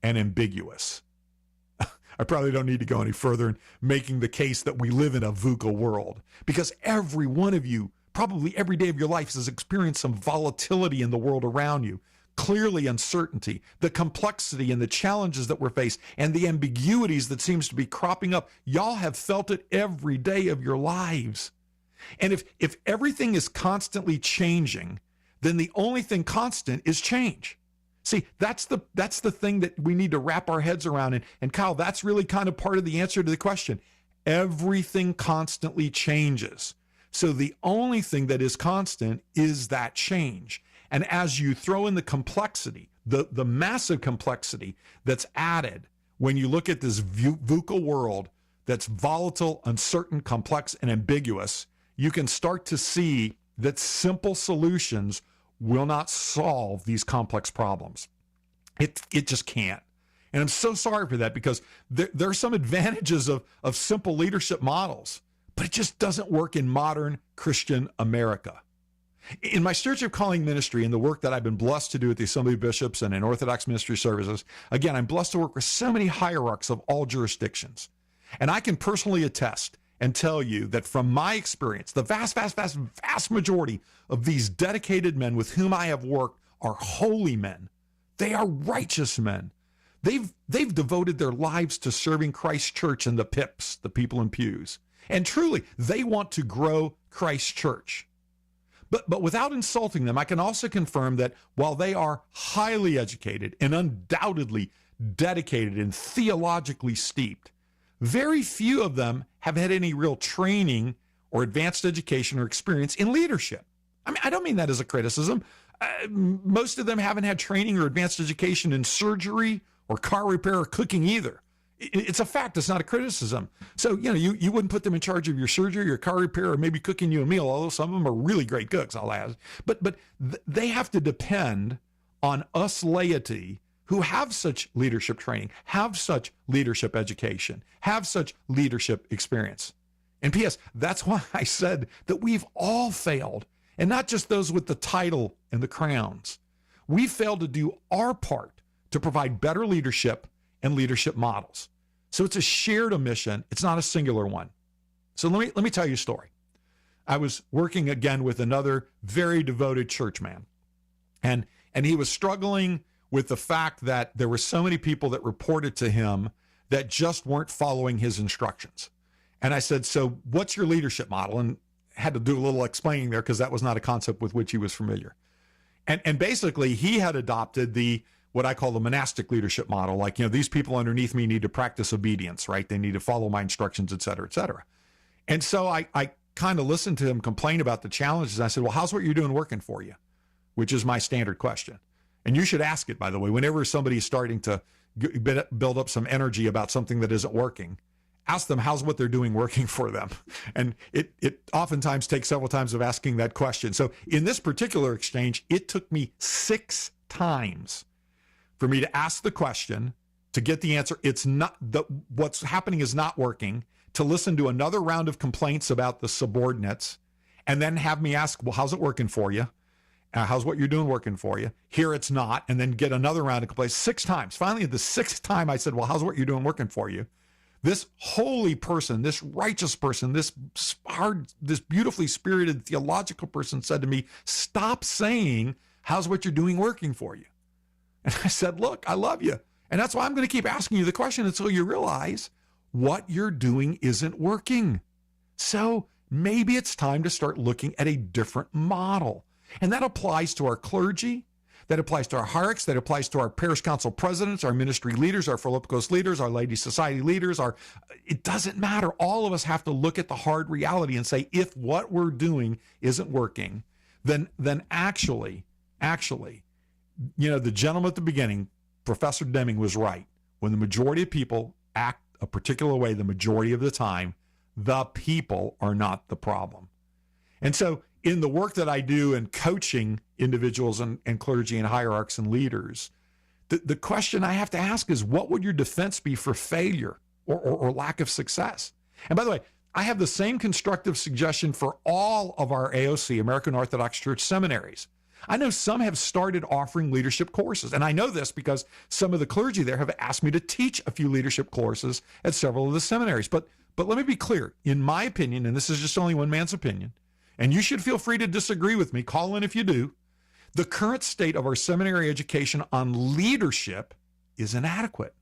and ambiguous. I probably don't need to go any further in making the case that we live in a VUCA world, because every one of you, probably every day of your life, has experienced some volatility in the world around you. Clearly uncertainty, the complexity and the challenges that we're faced, and the ambiguities that seems to be cropping up. Y'all have felt it every day of your lives. And if everything is constantly changing, then the only thing constant is change. See, that's the thing that we need to wrap our heads around. And Kyle, that's really kind of part of the answer to the question. Everything constantly changes. So the only thing that is constant is that change. And as you throw in the complexity, the massive complexity that's added when you look at this VUCA world that's volatile, uncertain, complex, and ambiguous, you can start to see that simple solutions will not solve these complex problems. It just can't. And I'm so sorry for that, because there are some advantages of simple leadership models, but it just doesn't work in modern Christian America. In my stewardship calling ministry and the work that I've been blessed to do at the Assembly of Bishops and in Orthodox Ministry Services, again, I'm blessed to work with so many hierarchs of all jurisdictions. And I can personally attest and tell you that from my experience, the vast majority of these dedicated men with whom I have worked are holy men. They are righteous men. They've devoted their lives to serving Christ's church and the pips, the people in pews. And truly, they want to grow Christ's church. But without insulting them, I can also confirm that while they are highly educated and undoubtedly dedicated and theologically steeped, very few of them have had any real training or advanced education or experience in leadership. I mean, I don't mean that as a criticism. Most of them haven't had training or advanced education in surgery or car repair or cooking either. It's a fact. It's not a criticism. So, you wouldn't put them in charge of your surgery, your car repair, or maybe cooking you a meal, although some of them are really great cooks, I'll add. But they have to depend on us laity who have such leadership training, have such leadership education, have such leadership experience. And P.S., that's why I said that we've all failed, and not just those with the title and the crowns. We failed to do our part to provide better leadership and leadership models. So it's a shared omission. It's not a singular one. So let me tell you a story. I was working again with another very devoted church man, and he was struggling with the fact that there were so many people that reported to him that just weren't following his instructions. And I said, so what's your leadership model? And had to do a little explaining there because that was not a concept with which he was familiar. And basically he had adopted what I call the monastic leadership model. Like, these people underneath me need to practice obedience, right? They need to follow my instructions, et cetera, et cetera. And so I kind of listened to him complain about the challenges. I said, well, how's what you're doing working for you? Which is my standard question. And you should ask it, by the way, whenever somebody is starting to build up some energy about something that isn't working. Ask them how's what they're doing working for them. And it oftentimes takes several times of asking that question. So in this particular exchange, it took me 6 times for me to ask the question, to get the answer. It's not what's happening is not working, to listen to another round of complaints about the subordinates, and then have me ask, well, how's it working for you? How's what you're doing working for you? Here it's not. And then get another round of complaints 6 times. Finally, the 6th time I said, well, how's what you're doing working for you? This holy person, this righteous person, this beautifully spirited theological person said to me, stop saying, how's what you're doing working for you? And I said, look, I love you. And that's why I'm going to keep asking you the question until you realize what you're doing isn't working. So maybe it's time to start looking at a different model. And that applies to our clergy. That applies to our hierarchs, that applies to our parish council presidents, our ministry leaders, our Philippikos leaders, our Laity Society leaders. It doesn't matter. All of us have to look at the hard reality and say, if what we're doing isn't working, then actually, the gentleman at the beginning, Professor Deming, was right. When the majority of people act a particular way, the majority of the time, the people are not the problem. And so in the work that I do in coaching individuals and clergy and hierarchs and leaders, the question I have to ask is, what would your defense be for failure or lack of success? And by the way, I have the same constructive suggestion for all of our AOC, American Orthodox Church seminaries. I know some have started offering leadership courses, and I know this because some of the clergy there have asked me to teach a few leadership courses at several of the seminaries. But let me be clear, in my opinion, and this is just only one man's opinion, and you should feel free to disagree with me, call in if you do, the current state of our seminary education on leadership is inadequate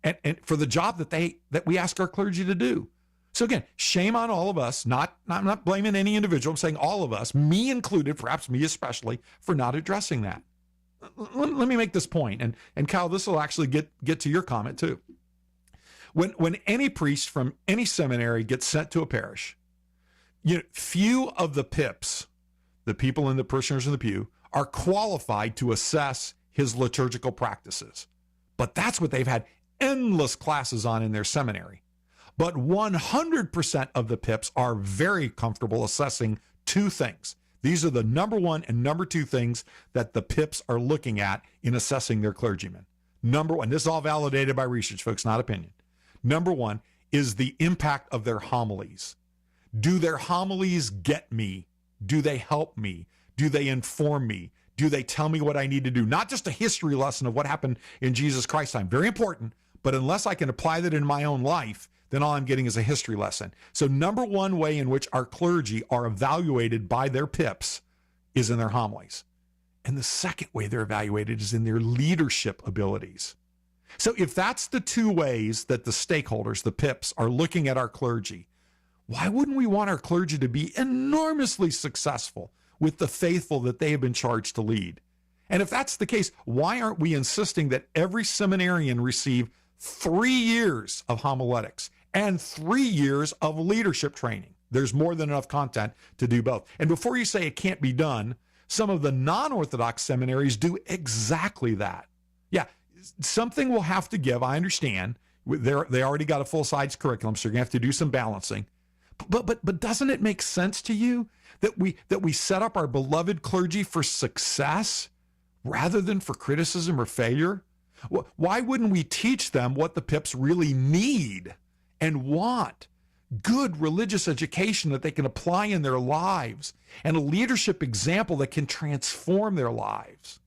and for the job that we ask our clergy to do. So again, shame on all of us, I'm not blaming any individual, I'm saying all of us, me included, perhaps me especially, for not addressing that. Let me make this point, and Kyle, this will actually get to your comment too. When any priest from any seminary gets sent to a parish, few of the pips, the people in the parishioners in the pew, are qualified to assess his liturgical practices. But that's what they've had endless classes on in their seminary. But 100% of the pips are very comfortable assessing 2 things. These are the number 1 and number 2 things that the pips are looking at in assessing their clergymen. Number 1, this is all validated by research, folks, not opinion. Number 1 is the impact of their homilies. Do their homilies get me? Do they help me? Do they inform me? Do they tell me what I need to do? Not just a history lesson of what happened in Jesus Christ's time. Very important, but unless I can apply that in my own life, then all I'm getting is a history lesson. So number 1 way in which our clergy are evaluated by their pips is in their homilies. And the second way they're evaluated is in their leadership abilities. So if that's the 2 ways that the stakeholders, the pips, are looking at our clergy, why wouldn't we want our clergy to be enormously successful with the faithful that they have been charged to lead? And if that's the case, why aren't we insisting that every seminarian receive 3 years of homiletics and 3 years of leadership training. There's more than enough content to do both. And before you say it can't be done, some of the non-Orthodox seminaries do exactly that. Yeah, something will have to give, I understand. They already got a full-size curriculum, so you're going to have to do some balancing. But doesn't it make sense to you that we set up our beloved clergy for success rather than for criticism or failure? Why wouldn't we teach them what the Pips really need and want? Good religious education that they can apply in their lives, and a leadership example that can transform their lives.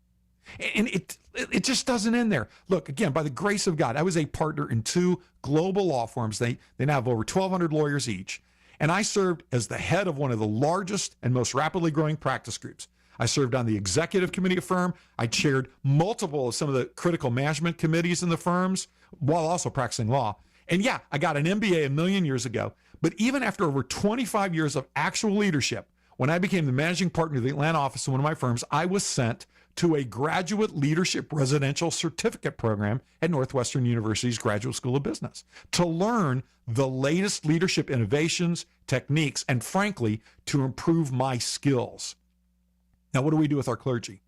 And it just doesn't end there. Look, again, by the grace of God, I was a partner in 2 global law firms. They now have over 1,200 lawyers each. And I served as the head of one of the largest and most rapidly growing practice groups. I served on the executive committee of the firm. I chaired multiple of some of the critical management committees in the firms while also practicing law. And yeah, I got an MBA a million years ago. But even after over 25 years of actual leadership, when I became the managing partner of the Atlanta office of one of my firms, I was sent to a graduate leadership residential certificate program at Northwestern University's Graduate School of Business to learn the latest leadership innovations, techniques, and frankly, to improve my skills. Now, what do we do with our clergy?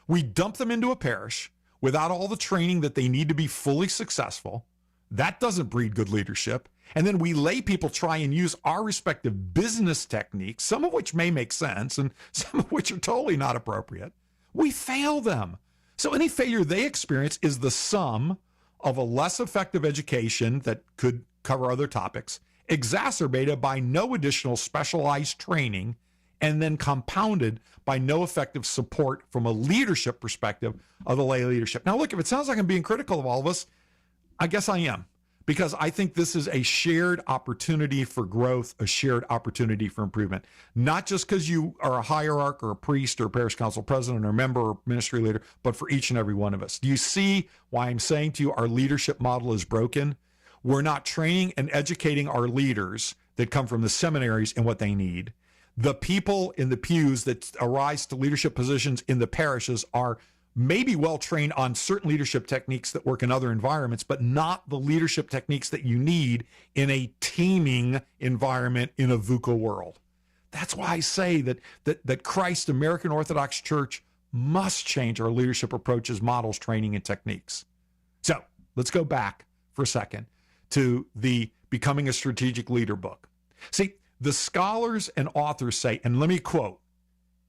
We dump them into a parish without all the training that they need to be fully successful. That doesn't breed good leadership. And then we lay people try and use our respective business techniques, some of which may make sense and some of which are totally not appropriate. We fail them. So any failure they experience is the sum of a less effective education that could cover other topics, exacerbated by no additional specialized training, and then compounded by no effective support from a leadership perspective of the lay leadership. Now, look, if it sounds like I'm being critical of all of us, I guess I am, because I think this is a shared opportunity for growth, a shared opportunity for improvement, not just because you are a hierarch or a priest or a parish council president or member or ministry leader, but for each and every one of us. Do you see why I'm saying to you our leadership model is broken? We're not training and educating our leaders that come from the seminaries in what they need. The people in the pews that arise to leadership positions in the parishes are maybe well-trained on certain leadership techniques that work in other environments, but not the leadership techniques that you need in a teaming environment in a VUCA world. That's why I say that Christ, American Orthodox Church, must change our leadership approaches, models, training, and techniques. So let's go back for a second to the Becoming a Strategic Leader book. See, the scholars and authors say, and let me quote,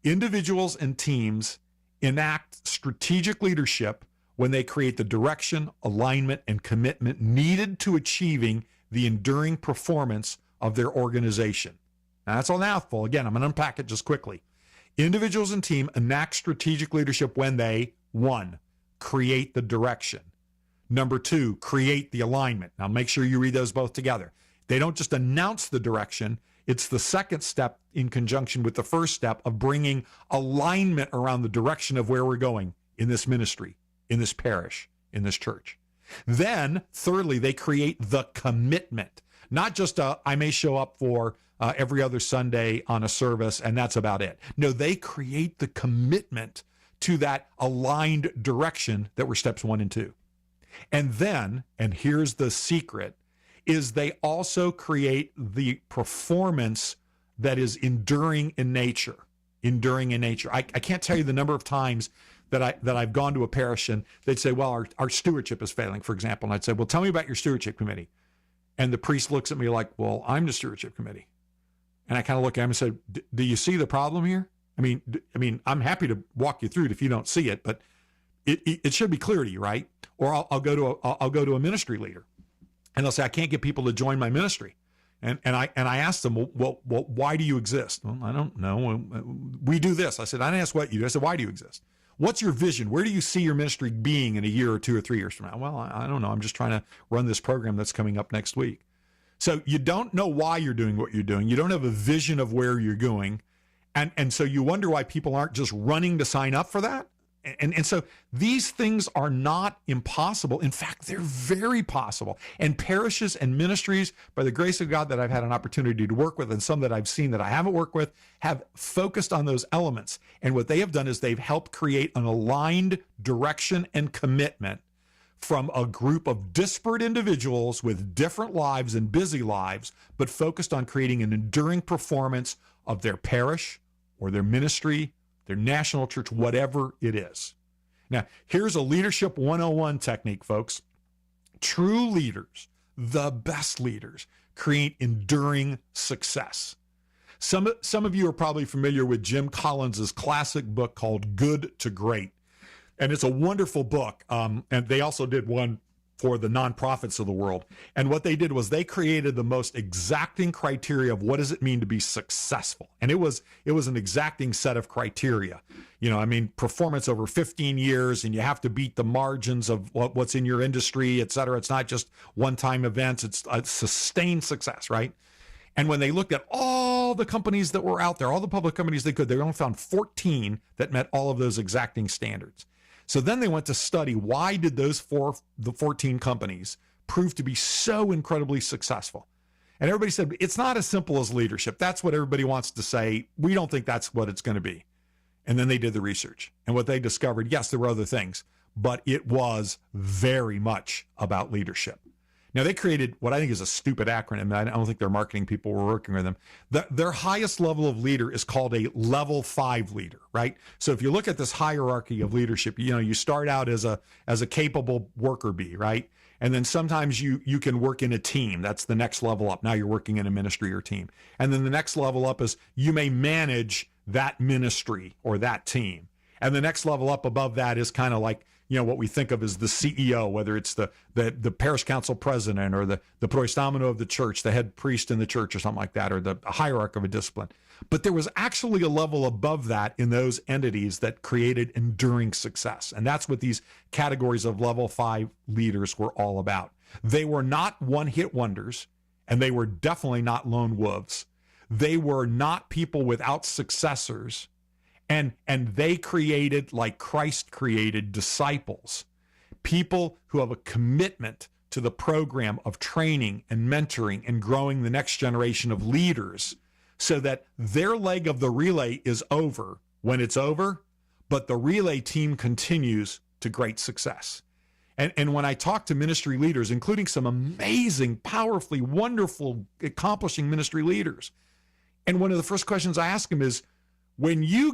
individuals and teams enact strategic leadership when they create the direction, alignment, and commitment needed to achieving the enduring performance of their organization. Now, that's a mouthful. Again, I'm going to unpack it just quickly. Individuals and team enact strategic leadership when they, 1, create the direction. Number 2, create the alignment. Now, make sure you read those both together. They don't just announce the direction. It's the second step in conjunction with the first step of bringing alignment around the direction of where we're going in this ministry, in this parish, in this church. Then, thirdly, they create the commitment. Not just I may show up for every other Sunday on a service and that's about it. No, they create the commitment to that aligned direction that were steps 1 and 2. And then, and here's the secret, is they also create the performance that is enduring in nature. Enduring in nature. I can't tell you the number of times that I've gone to a parish and they'd say, well, our stewardship is failing, for example. And I'd say, well, tell me about your stewardship committee. And the priest looks at me like, well, I'm the stewardship committee. And I kind of look at him and say, do you see the problem here? I mean, I'm happy to walk you through it if you don't see it, but it should be clear to you, right? Or I'll go to a ministry leader, and they'll say, I can't get people to join my ministry. And I asked them, well, why do you exist? Well, I don't know. We do this. I said, I didn't ask what you do. I said, why do you exist? What's your vision? Where do you see your ministry being in a year or 2 or 3 years from now? Well, I don't know. I'm just trying to run this program that's coming up next week. So you don't know why you're doing what you're doing. You don't have a vision of where you're going. And so you wonder why people aren't just running to sign up for that. And so these things are not impossible. In fact, they're very possible. And parishes and ministries, by the grace of God that I've had an opportunity to work with, and some that I've seen that I haven't worked with, have focused on those elements. And what they have done is they've helped create an aligned direction and commitment from a group of disparate individuals with different lives and busy lives, but focused on creating an enduring performance of their parish or their ministry, their national church, whatever it is. Now, here's a leadership 101 technique, folks. True leaders, the best leaders, create enduring success. Some of you are probably familiar with Jim Collins's classic book called Good to Great. And it's a wonderful book. And they also did one for the nonprofits of the world. And what they did was they created the most exacting criteria of what does it mean to be successful. And it was an exacting set of criteria. Performance over 15 years, and you have to beat the margins of what's in your industry, et cetera. It's not just one-time events. It's a sustained success, right? And when they looked at all the companies that were out there, all the public companies they only found 14 that met all of those exacting standards. So then they went to study why did the 14 companies prove to be so incredibly successful. And everybody said, it's not as simple as leadership. That's what everybody wants to say. We don't think that's what it's going to be. And then they did the research. And what they discovered, yes, there were other things, but it was very much about leadership. Now, they created what I think is a stupid acronym. I don't think their marketing people were working with them. Their highest level of leader is called a level 5 leader, right? So if you look at this hierarchy of leadership, you start out as a capable worker bee, right? And then sometimes you can work in a team. That's the next level up. Now you're working in a ministry or team. And then the next level up is you may manage that ministry or that team. And the next level up above that is kind of like, what we think of as the CEO, whether it's the parish council president or the proestamino of the church, the head priest in the church or something like that, or the hierarch of a discipline. But there was actually a level above that in those entities that created enduring success. And that's what these categories of level 5 leaders were all about. They were not one-hit wonders, and they were definitely not lone wolves. They were not people without successors. And they created, like Christ created, disciples, people who have a commitment to the program of training and mentoring and growing the next generation of leaders so that their leg of the relay is over when it's over, but the relay team continues to great success. And when I talk to ministry leaders, including some amazing, powerfully, wonderful, accomplishing ministry leaders, and one of the first questions I ask them is, when you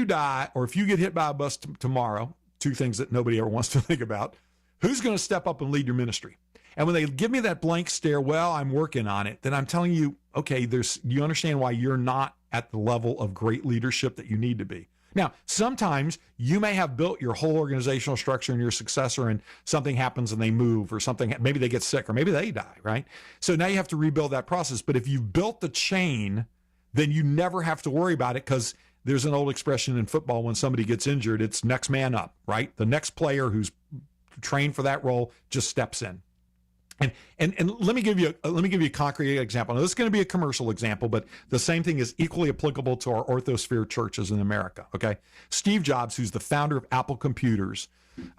die, or if you get hit by a bus tomorrow, two things that nobody ever wants to think about, who's going to step up and lead your ministry? And when they give me that blank stare, well, I'm working on it, then I'm telling you, okay, you understand why you're not at the level of great leadership that you need to be. Now, sometimes you may have built your whole organizational structure and your successor, and something happens and they move, or something, maybe they get sick, or maybe they die, right? So now you have to rebuild that process. But if you've built the chain, then you never have to worry about it, because there's an old expression in football, when somebody gets injured, it's next man up, right? The next player who's trained for that role just steps in. And let me give you a concrete example. Now, this is going to be a commercial example, but the same thing is equally applicable to our orthosphere churches in America, okay? Steve Jobs, who's the founder of Apple Computers,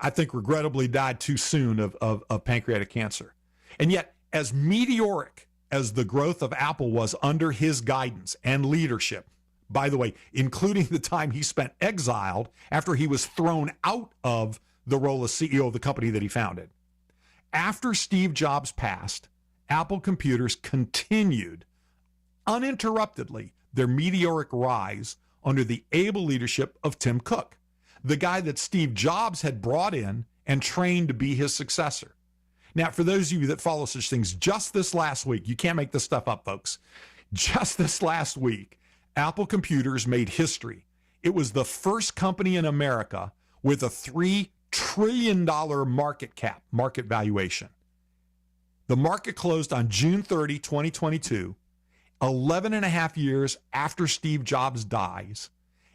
I think regrettably died too soon of pancreatic cancer. And yet, as meteoric as the growth of Apple was under his guidance and leadership, by the way, including the time he spent exiled after he was thrown out of the role as CEO of the company that he founded. After Steve Jobs passed, Apple Computers continued uninterruptedly their meteoric rise under the able leadership of Tim Cook, the guy that Steve Jobs had brought in and trained to be his successor. Now, for those of you that follow such things, just this last week, you can't make this stuff up, folks. Just this last week, Apple Computers made history. It was the first company in America with a $3 trillion market valuation. The market closed on June 30, 2022, 11 and a half years after Steve Jobs dies,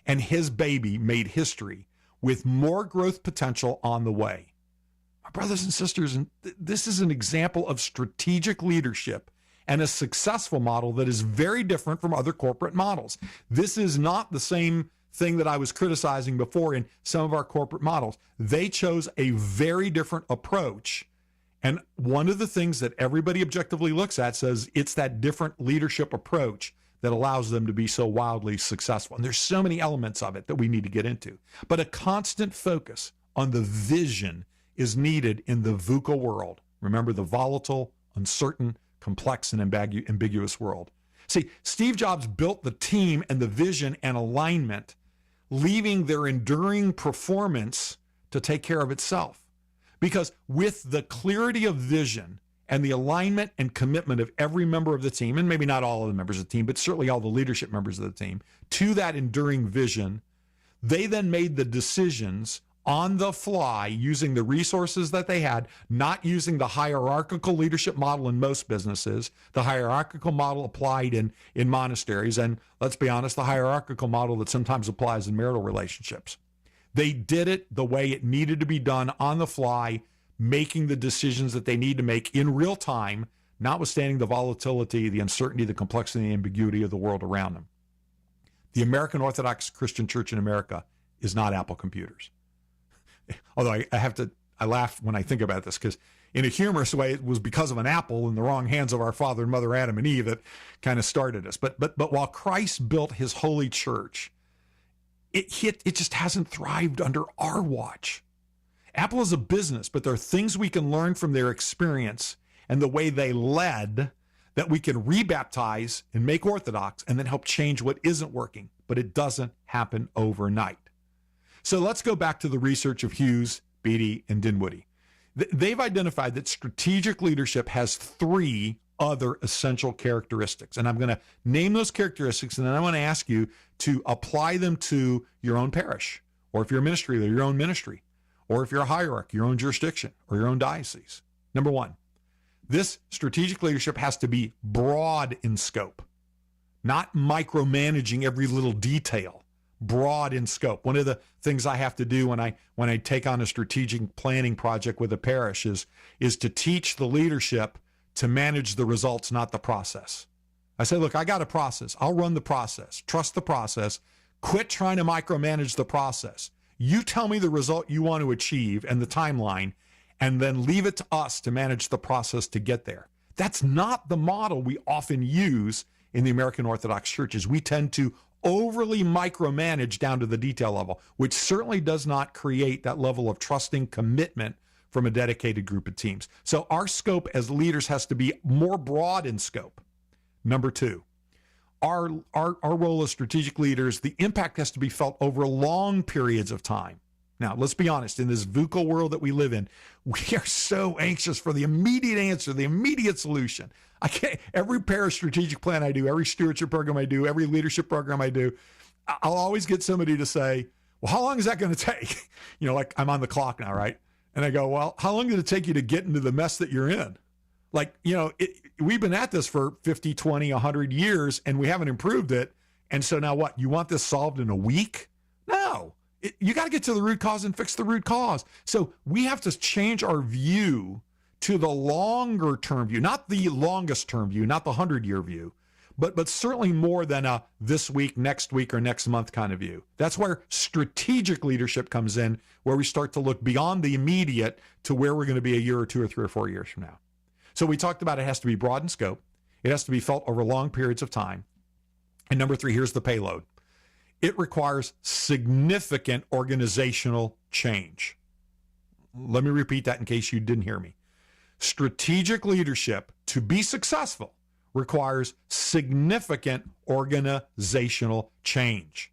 and his baby made history with more growth potential on the way. My brothers and sisters, this is an example of strategic leadership and a successful model that is very different from other corporate models. This is not the same thing that I was criticizing before in some of our corporate models. They chose a very different approach. And one of the things that everybody objectively looks at says it's that different leadership approach that allows them to be so wildly successful. And there's so many elements of it that we need to get into. But a constant focus on the vision is needed in the vuca world. Remember, the volatile, uncertain, complex, and ambiguous world. See, Steve Jobs built the team and the vision and alignment, leaving their enduring performance to take care of itself. Because with the clarity of vision and the alignment and commitment of every member of the team, and maybe not all of the members of the team, but certainly all the leadership members of the team, to that enduring vision, they then made the decisions on the fly using the resources that they had, not using the hierarchical leadership model in most businesses, the hierarchical model applied in monasteries, and let's be honest, the hierarchical model that sometimes applies in marital relationships. They did it the way it needed to be done on the fly, making the decisions that they need to make in real time, notwithstanding the volatility, the uncertainty, the complexity, and the ambiguity of the world around them. The American Orthodox Christian Church in America is not Apple computers. Although I laugh when I think about this, because in a humorous way, it was because of an apple in the wrong hands of our father and mother Adam and Eve that kind of started us. But while Christ built his holy church, it just hasn't thrived under our watch. Apple is a business, but there are things we can learn from their experience and the way they led that we can rebaptize and make Orthodox and then help change what isn't working. But it doesn't happen overnight. So let's go back to the research of Hughes, Beatty, and Dinwiddie. They've identified that strategic leadership has three other essential characteristics. And I'm going to name those characteristics, and then I want to ask you to apply them to your own parish, or if you're a ministry leader, your own ministry, or if you're a hierarchy, your own jurisdiction, or your own diocese. Number one, this strategic leadership has to be broad in scope, not micromanaging every little detail. Broad in scope. One of the things I have to do when I take on a strategic planning project with a parish is to teach the leadership to manage the results, not the process. I say, look, I got a process. I'll run the process. Trust the process. Quit trying to micromanage the process. You tell me the result you want to achieve and the timeline, and then leave it to us to manage the process to get there. That's not the model we often use in the American Orthodox churches. We tend to overly micromanage down to the detail level, which certainly does not create that level of trusting commitment from a dedicated group of teams. So our scope as leaders has to be more broad in scope. Number two, our role as strategic leaders, the impact has to be felt over long periods of time. Now, let's be honest, in this VUCA world that we live in, we are so anxious for the immediate answer, the immediate solution. Every parish strategic plan I do, every stewardship program I do, every leadership program I do, I'll always get somebody to say, well, how long is that going to take? Like I'm on the clock now, right? And I go, well, how long did it take you to get into the mess that you're in? We've been at this for 50, 20, 100 years, and we haven't improved it. And so now what? You want this solved in a week? No. You got to get to the root cause and fix the root cause. So we have to change our view to the longer term view, not the longest term view, not the 100-year view, but certainly more than a this week, or next month kind of view. That's where strategic leadership comes in, where we start to look beyond the immediate to where we're going to be a year or two or 3 or 4 years from now. So we talked about it has to be broad in scope. It has to be felt over long periods of time. And number 3, here's the payload. It requires significant organizational change. Let me repeat that in case you didn't hear me. Strategic leadership, to be successful, requires significant organizational change.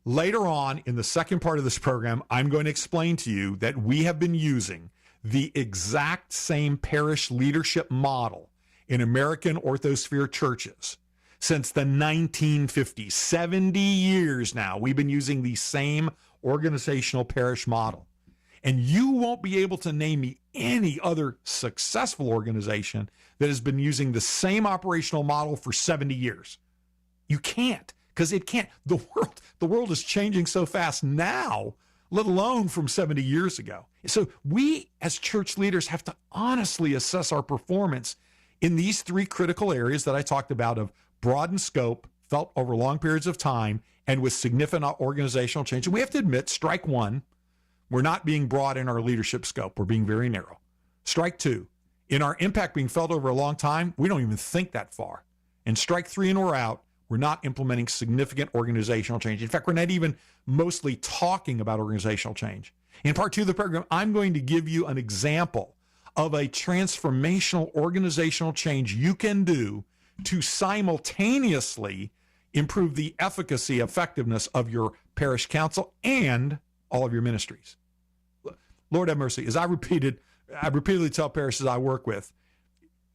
Later on in the second part of this program, I'm going to explain to you that we have been using the exact same parish leadership model in American Orthosphere churches since the 1950s. 70 years now, we've been using the same organizational parish model. And you won't be able to name me any other successful organization that has been using the same operational model for 70 years. You can't, because it can't. The world is changing so fast now, let alone from 70 years ago. So we as church leaders have to honestly assess our performance in these 3 critical areas that I talked about of broad in scope, felt over long periods of time, and with significant organizational change. And we have to admit, strike 1, we're not being broad in our leadership scope. We're being very narrow. Strike 2, in our impact being felt over a long time, we don't even think that far. And strike 3 and we're out. We're not implementing significant organizational change. In fact, we're not even mostly talking about organizational change. In part 2 of the program, I'm going to give you an example of a transformational organizational change you can do to simultaneously improve the efficacy, effectiveness of your parish council and all of your ministries. Lord have mercy. As I repeatedly tell parishes I work with,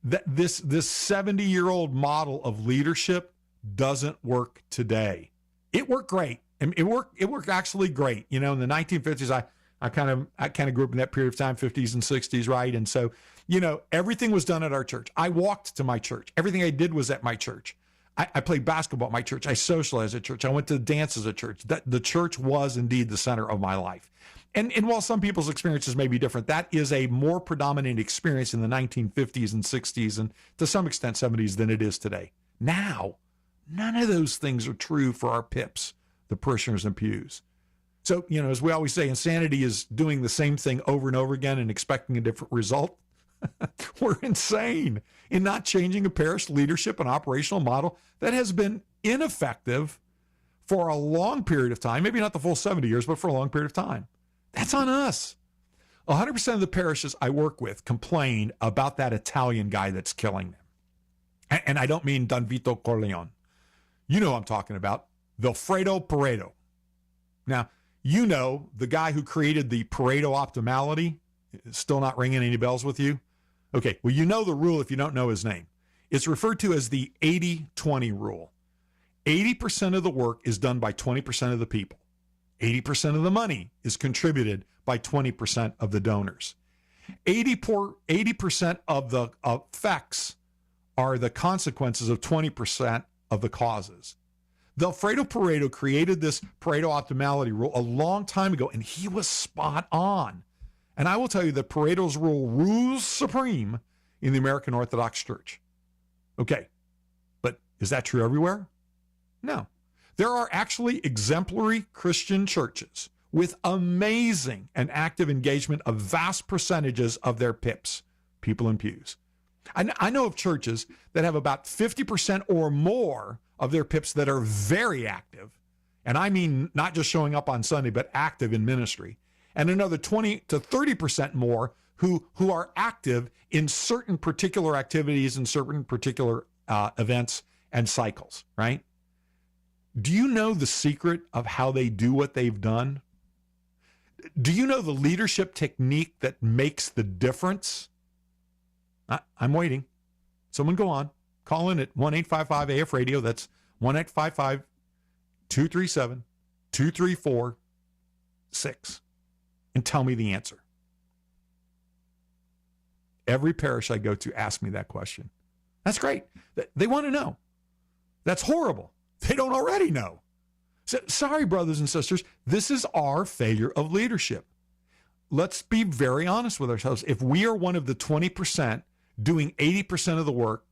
that this 70-year-old model of leadership doesn't work today. It worked great. And it worked actually great. You know, in the 1950s, I kind of grew up in that period of time, 50s and 60s, right? And so, you know, everything was done at our church. I walked to my church. Everything I did was at my church. I played basketball at my church. I socialized at church. I went to dances at church. The church was indeed the center of my life. And while some people's experiences may be different, that is a more predominant experience in the 1950s and 60s and to some extent 70s than it is today. Now, none of those things are true for our pips, the parishioners and pews. So, you know, as we always say, insanity is doing the same thing over and over again and expecting a different result. We're insane in not changing a parish leadership and operational model that has been ineffective for a long period of time, maybe not the full 70 years, but for a long period of time. That's on us. 100% of the parishes I work with complain about that Italian guy that's killing them. And I don't mean Don Vito Corleone. You know who I'm talking about, Vilfredo Pareto. Now, you know the guy who created the Pareto optimality, still not ringing any bells with you? Okay, well, you know the rule if you don't know his name. It's referred to as the 80-20 rule. 80% of the work is done by 20% of the people. 80% of the money is contributed by 20% of the donors. 80% of the effects are the consequences of 20% of the causes. Vilfredo Pareto created this Pareto optimality rule a long time ago, and he was spot on. And I will tell you that Pareto's rule rules supreme in the American Orthodox Church. Okay, but is that true everywhere? No. There are actually exemplary Christian churches with amazing and active engagement of vast percentages of their pips, people in pews. I know of churches that have about 50% or more of their pips that are very active, and I mean not just showing up on Sunday, but active in ministry, and another 20 to 30% more who are active in certain particular activities and certain particular events and cycles, right? Do you know the secret of how they do what they've done? Do you know the leadership technique that makes the difference? I'm waiting. Someone go on. Call in at 1-855-AF-RADIO. That's 1-855-237-2346 and tell me the answer. Every parish I go to asks me that question. That's great. They want to know. That's horrible. They don't already know. So, sorry, brothers and sisters, this is our failure of leadership. Let's be very honest with ourselves. If we are one of the 20% doing 80% of the work,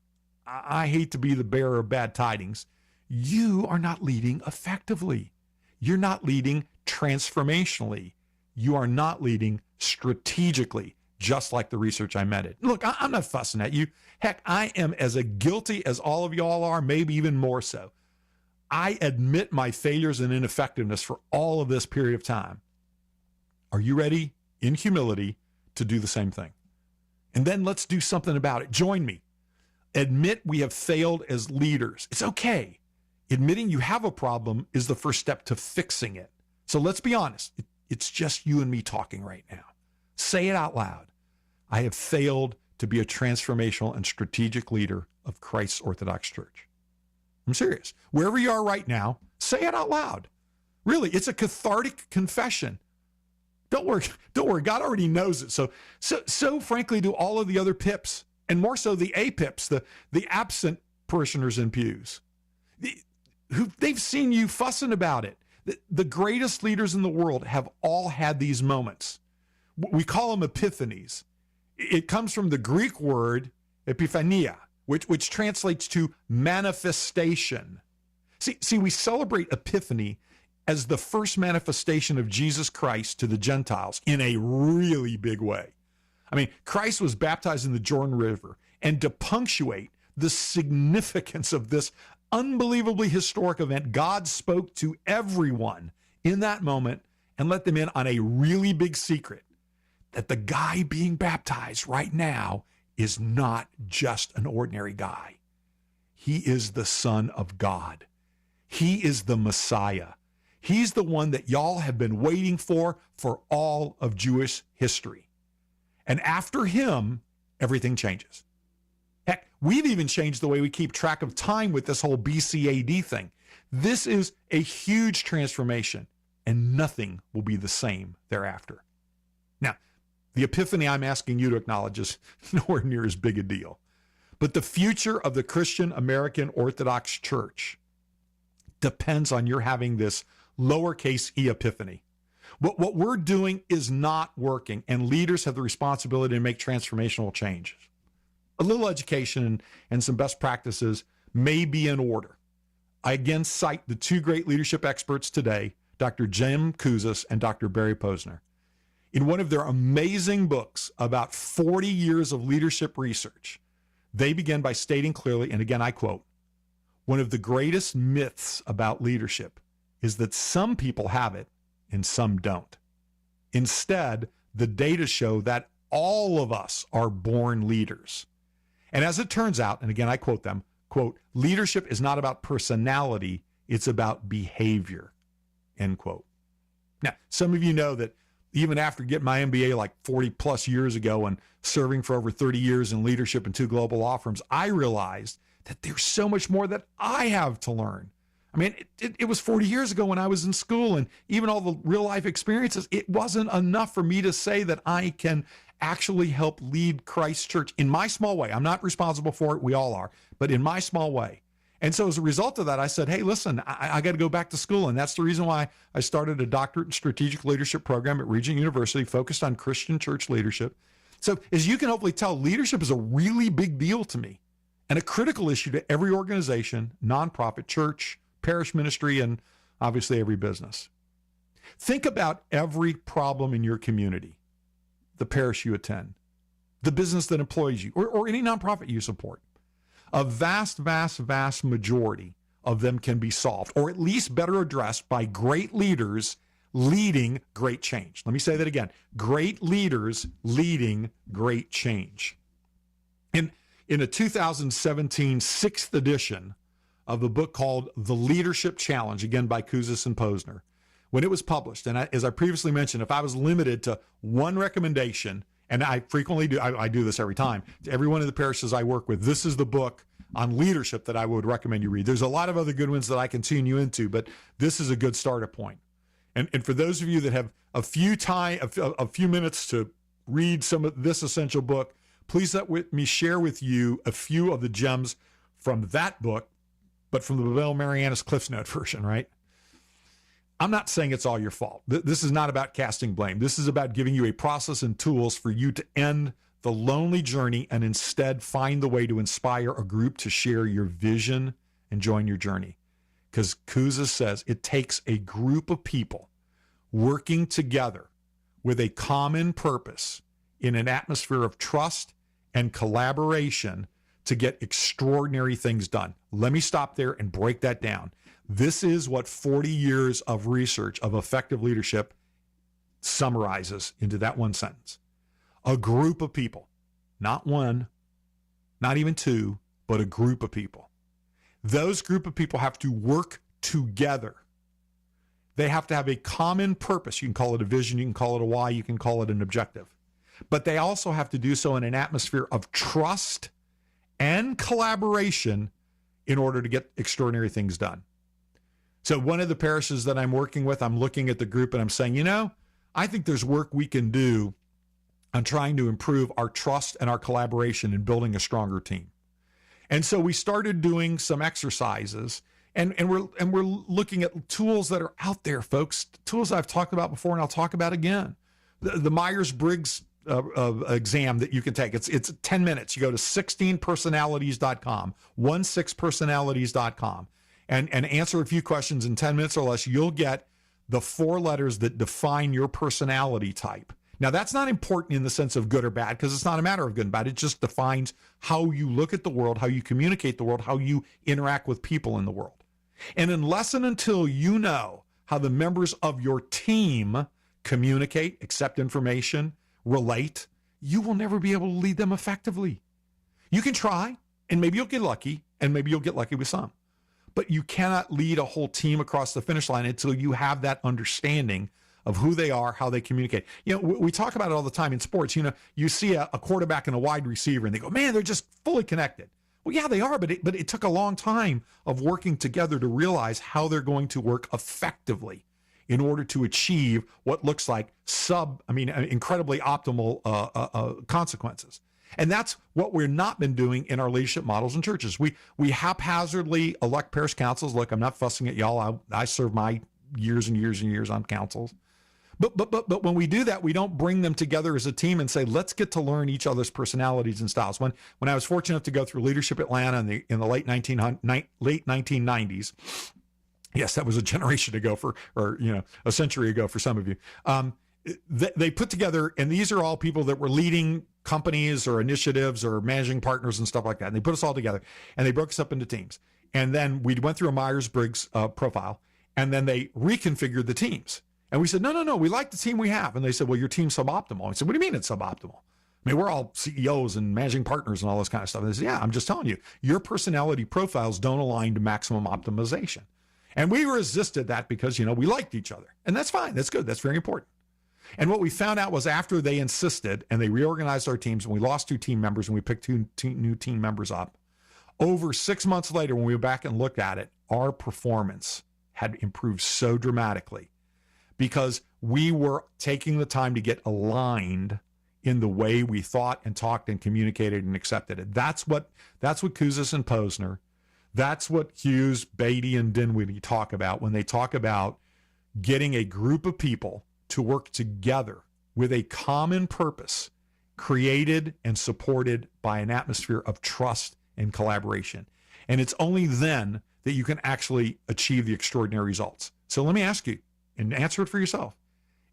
I hate to be the bearer of bad tidings, you are not leading effectively. You're not leading transformationally. You are not leading strategically, just like the research I met it. Look, I'm not fussing at you. Heck, I am as guilty as all of y'all are, maybe even more so. I admit my failures and ineffectiveness for all of this period of time. Are you ready, in humility, to do the same thing? And then let's do something about it. Join me. Admit we have failed as leaders. It's okay. Admitting you have a problem is the first step to fixing it. So let's be honest. It's just you and me talking right now. Say it out loud. I have failed to be a transformational and strategic leader of Christ's Orthodox Church. I'm serious. Wherever you are right now, say it out loud. Really, it's a cathartic confession. Don't worry. God already knows it. So frankly, do all of the other pips, and more so the Apips, the absent parishioners in pews. They've seen you fussing about it. The greatest leaders in the world have all had these moments. We call them epiphanies. It comes from the Greek word epiphania, which translates to manifestation. See, we celebrate Epiphany as the first manifestation of Jesus Christ to the Gentiles in a really big way. I mean, Christ was baptized in the Jordan River, and to punctuate the significance of this unbelievably historic event, God spoke to everyone in that moment and let them in on a really big secret, that the guy being baptized right now is not just an ordinary guy. He is the Son of God. He is the Messiah. He's the one that y'all have been waiting for all of Jewish history. And after him, everything changes. Heck, we've even changed the way we keep track of time with this whole BC AD thing. This is a huge transformation, and nothing will be the same thereafter. Now, the epiphany I'm asking you to acknowledge is nowhere near as big a deal. But the future of the Christian American Orthodox Church depends on your having this lowercase e epiphany. What we're doing is not working, and leaders have the responsibility to make transformational changes. A little education and some best practices may be in order. I again cite the two great leadership experts today, Dr. Jim Kouzes and Dr. Barry Posner. In one of their amazing books about 40 years of leadership research, they begin by stating clearly, and again I quote, "One of the greatest myths about leadership is that some people have it and some don't. Instead, the data show that all of us are born leaders. And as it turns out," and again I quote them, quote, "leadership is not about personality, it's about behavior," end quote. Now, some of you know that even after getting my MBA like 40 plus years ago and serving for over 30 years in leadership in 2 global law firms, I realized that there's so much more that I have to learn. I mean, it was 40 years ago when I was in school, and even all the real life experiences, it wasn't enough for me to say that I can actually help lead Christ's church in my small way. I'm not responsible for it. We all are, but in my small way. And so as a result of that, I said, hey, listen, I got to go back to school. And that's the reason why I started a doctorate in strategic leadership program at Regent University focused on Christian church leadership. So as you can hopefully tell, leadership is a really big deal to me and a critical issue to every organization, nonprofit, church, parish ministry, and obviously every business. Think about every problem in your community, the parish you attend, the business that employs you, or any nonprofit you support. A vast, vast, vast majority of them can be solved, or at least better addressed by great leaders leading great change. Let me say that again. Great leaders leading great change. In a 2017 6th edition of the book called The Leadership Challenge, again by Kouzes and Posner, when it was published, and as I previously mentioned, if I was limited to one recommendation, and I frequently do, I do this every time, to every one of the parishes I work with, this is the book on leadership that I would recommend you read. There's a lot of other good ones that I can tune you into, but this is a good starter point. And for those of you that have a few minutes to read some of this essential book, please let me share with you a few of the gems from that book, but from the Bill Marianis Cliff's Note version, right? I'm not saying it's all your fault. This is not about casting blame. This is about giving you a process and tools for you to end the lonely journey and instead find the way to inspire a group to share your vision and join your journey. Because Kouzes says it takes a group of people working together with a common purpose in an atmosphere of trust and collaboration to get extraordinary things done. Let me stop there and break that down. This is what 40 years of research of effective leadership summarizes into that one sentence. A group of people, not one, not even two, but a group of people. Those group of people have to work together. They have to have a common purpose. You can call it a vision, you can call it a why, you can call it an objective. But they also have to do so in an atmosphere of trust and collaboration in order to get extraordinary things done. So one of the parishes that I'm working with, I'm looking at the group and I'm saying, I think there's work we can do on trying to improve our trust and our collaboration in building a stronger team. And so we started doing some exercises and we're looking at tools that are out there, folks, tools I've talked about before and I'll talk about again. The Myers-Briggs exam that you can take. It's 10 minutes. You go to 16personalities.com, 16personalities.com. And answer a few questions in 10 minutes or less, you'll get the 4 letters that define your personality type. Now, that's not important in the sense of good or bad, because it's not a matter of good and bad. It just defines how you look at the world, how you communicate the world, how you interact with people in the world. And unless and until you know how the members of your team communicate, accept information, relate, you will never be able to lead them effectively. You can try, and maybe you'll get lucky, and maybe you'll get lucky with some. But you cannot lead a whole team across the finish line until you have that understanding of who they are, how they communicate. We talk about it all the time in sports. You see a quarterback and a wide receiver, and they go, man, they're just fully connected. Well, yeah, they are, but it took a long time of working together to realize how they're going to work effectively in order to achieve what looks like incredibly optimal consequences. And that's what we've not been doing in our leadership models in churches. We haphazardly elect parish councils. Look, I'm not fussing at y'all. I serve my years and years and years on councils. But when we do that, we don't bring them together as a team and say, let's get to learn each other's personalities and styles. When I was fortunate enough to go through Leadership Atlanta in the late 1990s, yes, that was a generation ago a century ago for some of you. They put together, and these are all people that were leading companies or initiatives or managing partners and stuff like that. And they put us all together, and they broke us up into teams. And then we went through a Myers-Briggs profile, and then they reconfigured the teams. And we said, no, we like the team we have. And they said, well, your team's suboptimal. I said, what do you mean it's suboptimal? I mean, we're all CEOs and managing partners and all this kind of stuff. And they said, yeah, I'm just telling you, your personality profiles don't align to maximum optimization. And we resisted that because, we liked each other. And that's fine. That's good. That's very important. And what we found out was after they insisted and they reorganized our teams, and we lost 2 team members and we picked 2 new team members up, over 6 months later, when we went back and looked at it, our performance had improved so dramatically because we were taking the time to get aligned in the way we thought and talked and communicated and accepted it. That's what Kouzes and Posner, that's what Hughes, Beatty, and Dinwiddie talk about when they talk about getting a group of people to work together with a common purpose, created and supported by an atmosphere of trust and collaboration. And it's only then that you can actually achieve the extraordinary results. So let me ask you, and answer it for yourself.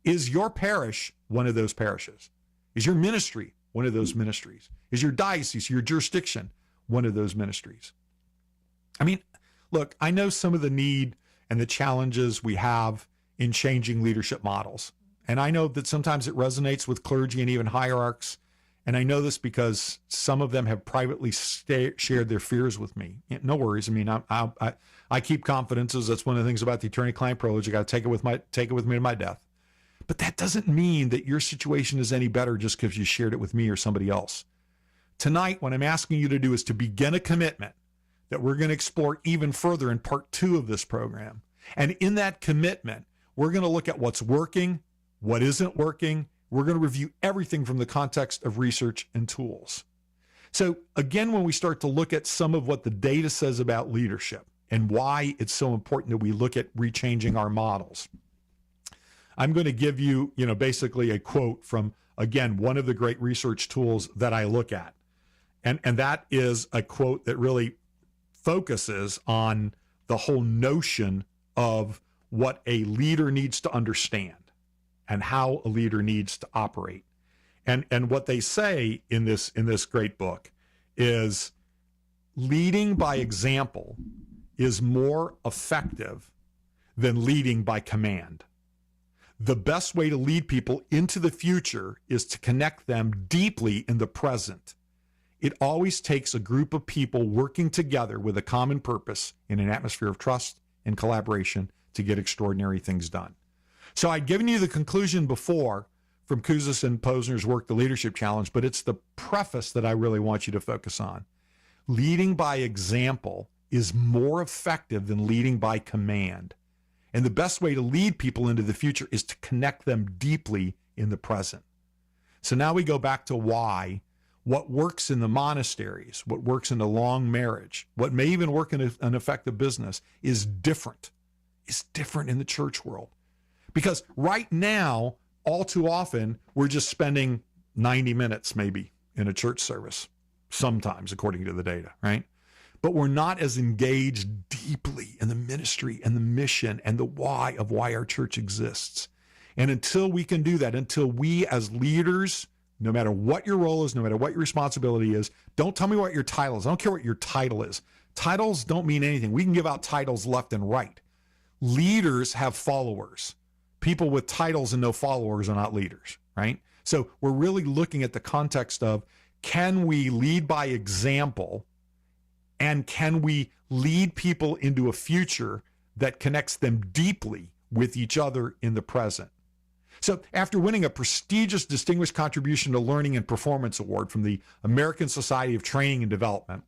Is your parish one of those parishes? Is your ministry one of those ministries? Is your diocese, your jurisdiction, one of those ministries? I mean, look, I know some of the need and the challenges we have in changing leadership models. And I know that sometimes it resonates with clergy and even hierarchs. And I know this because some of them have privately shared their fears with me. No worries. I mean, I keep confidences. That's one of the things about the attorney-client privilege. I got to take it with me to my death. But that doesn't mean that your situation is any better just because you shared it with me or somebody else. Tonight, what I'm asking you to do is to begin a commitment that we're going to explore even further in part 2 of this program. And in that commitment, we're going to look at what's working, what isn't working. We're going to review everything from the context of research and tools. So again, when we start to look at some of what the data says about leadership and why it's so important that we look at rechanging our models, I'm going to give you, basically a quote from, again, one of the great research tools that I look at. And that is a quote that really focuses on the whole notion of what a leader needs to understand and how a leader needs to operate. And what they say in this great book is leading by example is more effective than leading by command. The best way to lead people into the future is to connect them deeply in the present. It always takes a group of people working together with a common purpose in an atmosphere of trust and collaboration to get extraordinary things done. So I'd given you the conclusion before from Kouzes and Posner's work, The Leadership Challenge, but it's the preface that I really want you to focus on. Leading by example is more effective than leading by command. And the best way to lead people into the future is to connect them deeply in the present. So now we go back to why. What works in the monasteries, what works in a long marriage, what may even work in an effective business is different. It's different in the church world. Because right now, all too often, we're just spending 90 minutes maybe in a church service, sometimes according to the data, right? But we're not as engaged deeply in the ministry and the mission and the why of why our church exists. And until we can do that, until we as leaders, no matter what your role is, no matter what your responsibility is, don't tell me what your title is. I don't care what your title is. Titles don't mean anything. We can give out titles left and right. leaders have followers. People with titles and no followers are not leaders, right? So we're really looking at the context of, can we lead by example, and can we lead people into a future that connects them deeply with each other in the present? So after winning a prestigious Distinguished Contribution to Learning and Performance Award from the American Society of Training and Development,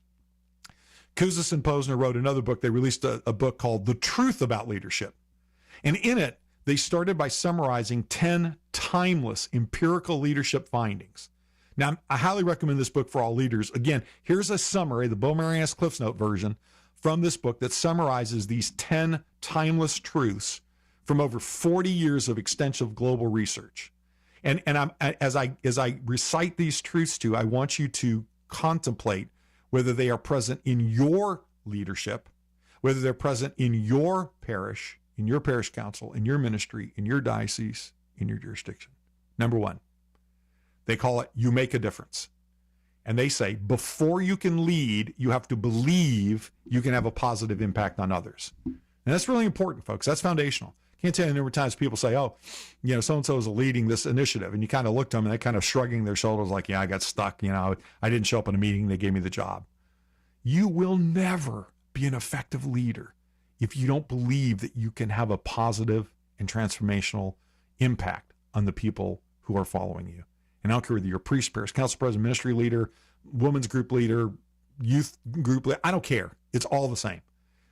Kouzes and Posner wrote another book. They released a book called The Truth About Leadership. And in it, they started by summarizing 10 timeless empirical leadership findings. Now, I highly recommend this book for all leaders. Again, here's a summary, the Bill Marianas Cliffs Note version from this book that summarizes these 10 timeless truths from over 40 years of extensive global research. And as I recite these truths to you, I want you to contemplate whether they are present in your leadership, whether they're present in your parish, in your parish council, in your ministry, in your diocese, in your jurisdiction. Number one, they call it, you make a difference. And they say, before you can lead, you have to believe you can have a positive impact on others. And that's really important, folks. That's foundational. Can't tell you the number of times people say, oh, so-and-so is leading this initiative. And you kind of look to them and they're kind of shrugging their shoulders like, yeah, I got stuck. I didn't show up in a meeting. They gave me the job. You will never be an effective leader if you don't believe that you can have a positive and transformational impact on the people who are following you. And I don't care whether you're a priest, parish council president, ministry leader, women's group leader, youth group leader, I don't care. It's all the same.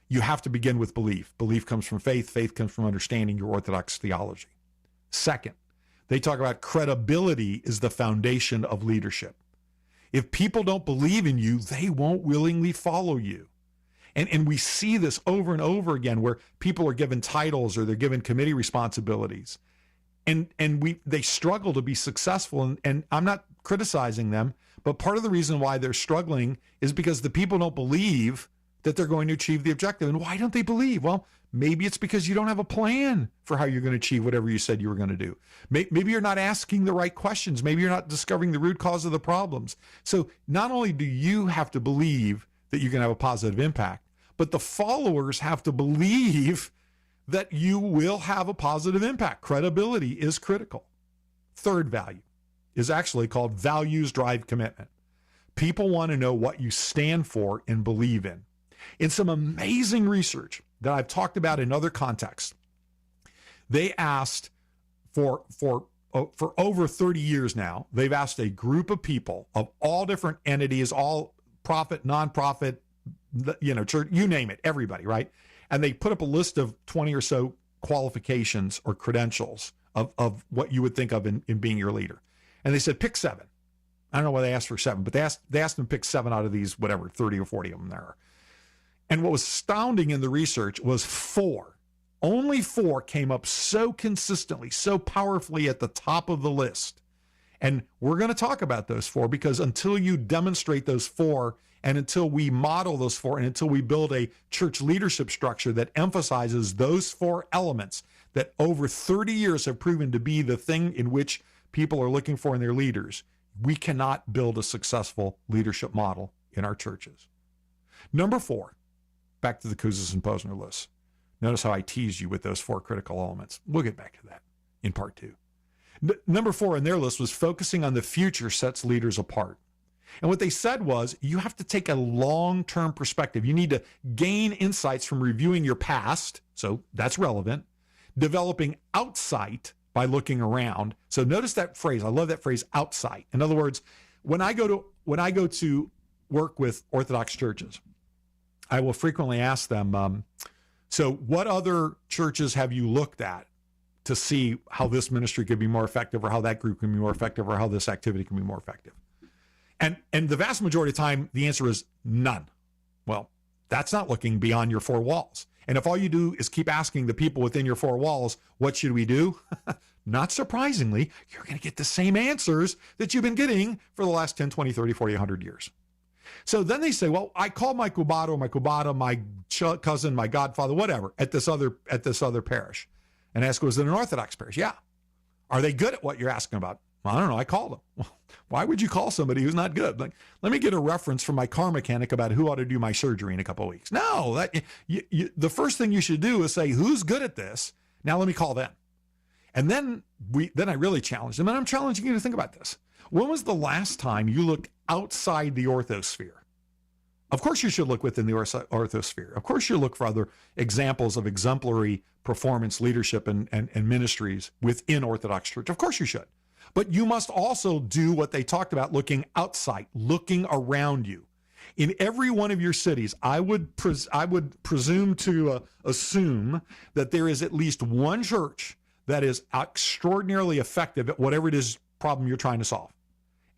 You have to begin with belief. Belief comes from faith. Faith comes from understanding your Orthodox theology. Second, they talk about credibility is the foundation of leadership. If people don't believe in you, they won't willingly follow you. And we see this over and over again where people are given titles or they're given committee responsibilities. And they struggle to be successful. And I'm not criticizing them, but part of the reason why they're struggling is because the people don't believe that they're going to achieve the objective. And why don't they believe? Well, maybe it's because you don't have a plan for how you're going to achieve whatever you said you were going to do. Maybe you're not asking the right questions. Maybe you're not discovering the root cause of the problems. So not only do you have to believe that you can have a positive impact, but the followers have to believe that you will have a positive impact. Credibility is critical. Third value is actually called values drive commitment. People want to know what you stand for and believe in. In some amazing research that I've talked about in other contexts, they asked for over 30 years now, they've asked a group of people of all different entities, all profit, nonprofit, church, you name it, everybody, right? And they put up a list of 20 or so qualifications or credentials of what you would think of in being your leader. And they said, pick 7. I don't know why they asked for 7, but they asked them to pick 7 out of these, whatever, 30 or 40 of them there are. And what was astounding in the research was 4. Only 4 came up so consistently, so powerfully at the top of the list. And we're going to talk about those 4 because until you demonstrate those 4 and until we model those 4 and until we build a church leadership structure that emphasizes those 4 elements that over 30 years have proven to be the thing in which people are looking for in their leaders, we cannot build a successful leadership model in our churches. Number 4, back to the Kouzes and Posner list. Notice how I teased you with those 4 critical elements. We'll get back to that in part 2. Number 4 in their list was focusing on the future sets leaders apart. And what they said was you have to take a long-term perspective. You need to gain insights from reviewing your past, so that's relevant, developing outsight by looking around. So notice that phrase. I love that phrase, outsight. In other words, when I go to work with Orthodox churches, I will frequently ask them, so what other churches have you looked at to see how this ministry could be more effective or how that group can be more effective or how this activity can be more effective? And the vast majority of the time, the answer is none. Well, that's not looking beyond your 4 walls. And if all you do is keep asking the people within your 4 walls, what should we do? Not surprisingly, you're going to get the same answers that you've been getting for the last 10, 20, 30, 40, 100 years. So then they say, well, I called my cubado, my cousin, my godfather, whatever, at this other parish. And ask, was it an Orthodox parish? Yeah. Are they good at what you're asking about? Well, I don't know. I called him. Well, why would you call somebody who's not good? Like, let me get a reference from my car mechanic about who ought to do my surgery in a couple of weeks. No, the first thing you should do is say, who's good at this? Now let me call them. And then I really challenged them, and I'm challenging you to think about this. When was the last time you looked outside the orthosphere? Of course you should look within the orthosphere. Of course you look for other examples of exemplary performance, leadership, and ministries within Orthodox Church. Of course you should. But you must also do what they talked about, looking outside, looking around you. In every one of your cities, I would presume to assume that there is at least one church that is extraordinarily effective at whatever it is problem you're trying to solve.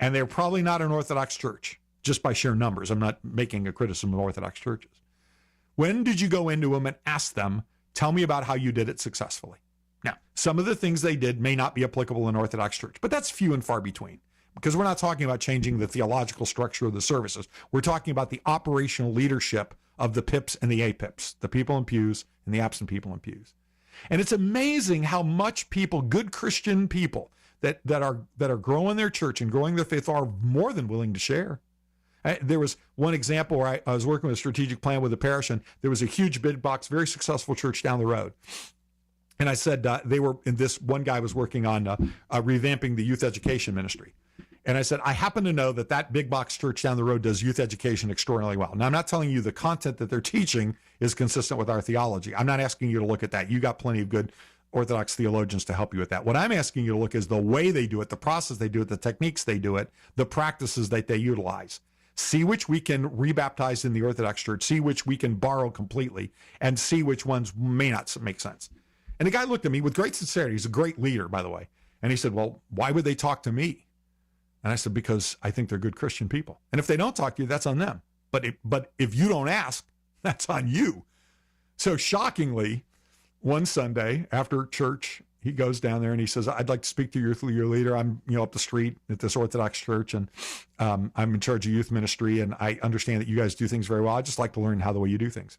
And they're probably not an Orthodox church, just by sheer numbers. I'm not making a criticism of Orthodox churches. When did you go into them and ask them, tell me about how you did it successfully? Now, some of the things they did may not be applicable in Orthodox church, but that's few and far between, because we're not talking about changing the theological structure of the services. We're talking about the operational leadership of the pips and the apips, the people in pews and the absent people in pews. And it's amazing how much people, good Christian people that are growing their church and growing their faith, are more than willing to share. There was one example where I was working with a strategic plan with a parish, and there was a huge big box, very successful church down the road. And I said, one guy was working on revamping the youth education ministry. And I said, I happen to know that big box church down the road does youth education extraordinarily well. Now, I'm not telling you the content that they're teaching is consistent with our theology. I'm not asking you to look at that. You got plenty of good Orthodox theologians to help you with that. What I'm asking you to look is the way they do it, the process they do it, the techniques they do it, the practices that they utilize. See which we can rebaptize in the Orthodox Church, see which we can borrow completely, and see which ones may not make sense. And the guy looked at me with great sincerity. He's a great leader, by the way. And he said, well, why would they talk to me? And I said, because I think they're good Christian people. And if they don't talk to you, that's on them. But if you don't ask, that's on you. So shockingly, one Sunday after church, he goes down there and he says, I'd like to speak to your leader. I'm up the street at this Orthodox church, and I'm in charge of youth ministry, and I understand that you guys do things very well. I'd just like to learn how the way you do things.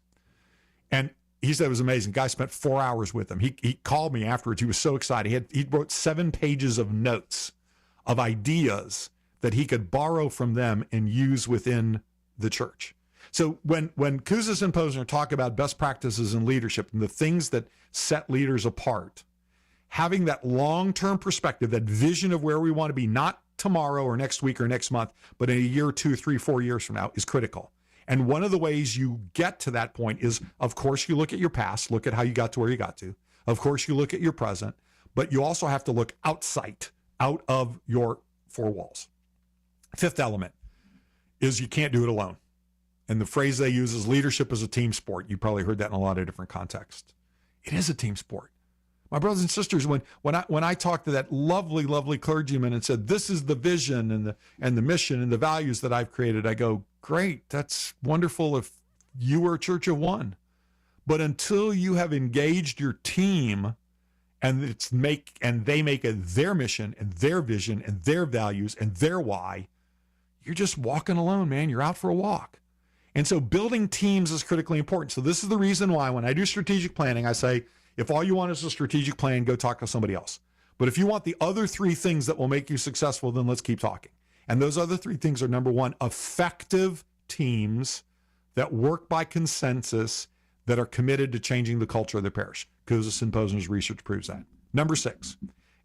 And he said it was amazing. Guy spent 4 hours with him. He called me afterwards. He was so excited. He wrote 7 pages of notes of ideas that he could borrow from them and use within the church. So when Kouzes and Posner talk about best practices in leadership and the things that set leaders apart, having that long-term perspective, that vision of where we want to be, not tomorrow or next week or next month, but in a year, 2, 3, 4 years from now, is critical. And one of the ways you get to that point is, of course, you look at your past, look at how you got to where you got to. Of course, you look at your present, but you also have to look outside, out of your 4 walls. 5th element is you can't do it alone. And the phrase they use is leadership is a team sport. You probably heard that in a lot of different contexts. It is a team sport. My brothers and sisters, when I talked to that lovely, lovely clergyman and said, this is the vision and the mission and the values that I've created, I go, great, that's wonderful if you were a church of one. But until you have engaged your team and they make it their mission and their vision and their values and their why, you're just walking alone, man. You're out for a walk. And so building teams is critically important. So this is the reason why when I do strategic planning, I say, if all you want is a strategic plan, go talk to somebody else. But if you want the other 3 things that will make you successful, then let's keep talking. And those other 3 things are, number 1, effective teams that work by consensus that are committed to changing the culture of their parish. Kouzes and Posner's research proves that. Number 6,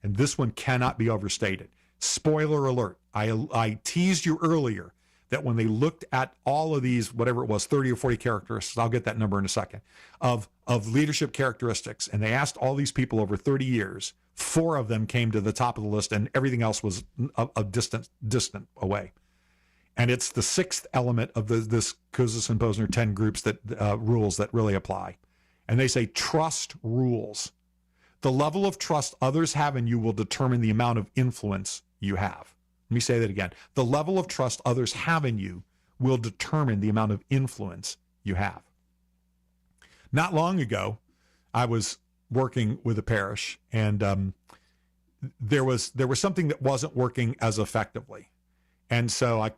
and this one cannot be overstated. Spoiler alert. I teased you earlier that when they looked at all of these, whatever it was, 30 or 40 characteristics, I'll get that number in a second, of leadership characteristics, and they asked all these people over 30 years, 4 of them came to the top of the list, and everything else was a distant away. And it's the 6th element of this Kouzes and Posner 10 groups that rules that really apply. And they say trust rules. The level of trust others have in you will determine the amount of influence you have. Let me say that again. The level of trust others have in you will determine the amount of influence you have. Not long ago, I was working with a parish, and there was something that wasn't working as effectively. And so I,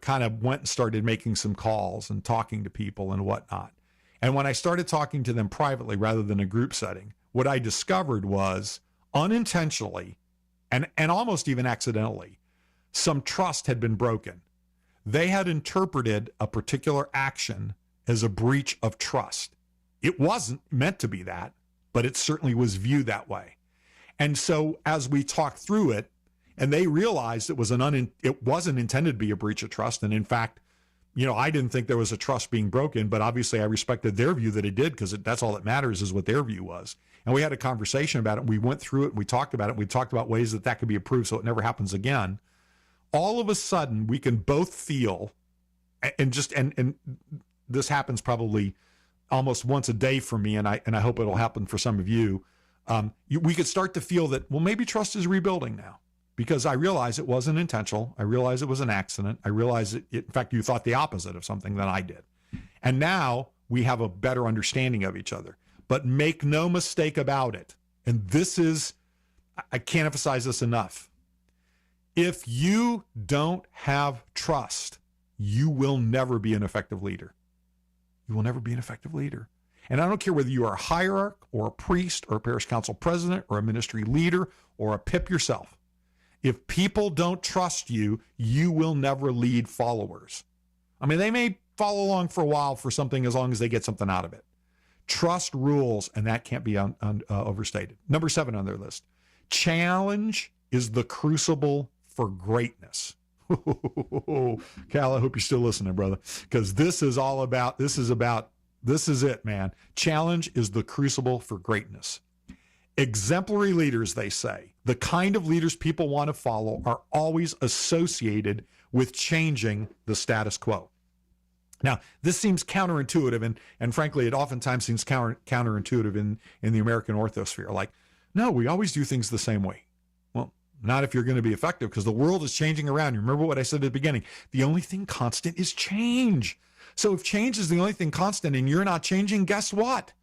kind of went and started making some calls and talking to people and whatnot. And when I started talking to them privately rather than a group setting, what I discovered was unintentionally, and almost even accidentally, some trust had been broken. They had interpreted a particular action as a breach of trust. It wasn't meant to be that, but it certainly was viewed that way. And so as we talked through it, and they realized it wasn't intended to be a breach of trust. And in fact, I didn't think there was a trust being broken, but obviously I respected their view that it did, because that's all that matters is what their view was. And we had a conversation about it. We went through it. We talked about it. We talked about ways that could be improved so it never happens again. All of a sudden, we can both feel, and this happens probably almost once a day for me, and I hope it'll happen for some of you. We could start to feel that, well, maybe trust is rebuilding now, because I realize it wasn't intentional. I realize it was an accident. I realize in fact, you thought the opposite of something than I did. And now we have a better understanding of each other. But make no mistake about it. And this is, I can't emphasize this enough. If you don't have trust, you will never be an effective leader. You will never be an effective leader. And I don't care whether you are a hierarch or a priest or a parish council president or a ministry leader or a pip yourself. If people don't trust you, you will never lead followers. I mean, they may follow along for a while for something as long as they get something out of it. Trust rules, and that can't be overstated. Number 7 on their list. Challenge is the crucible for greatness. Cal, I hope you're still listening, brother, because this is it, man. Challenge is the crucible for greatness. Exemplary leaders, they say, the kind of leaders people want to follow, are always associated with changing the status quo. Now, this seems counterintuitive, and frankly, it oftentimes seems counterintuitive in the American orthosphere. Like, no, we always do things the same way. Well, not if you're going to be effective, because the world is changing around you. Remember what I said at the beginning. The only thing constant is change. So if change is the only thing constant and you're not changing, guess what?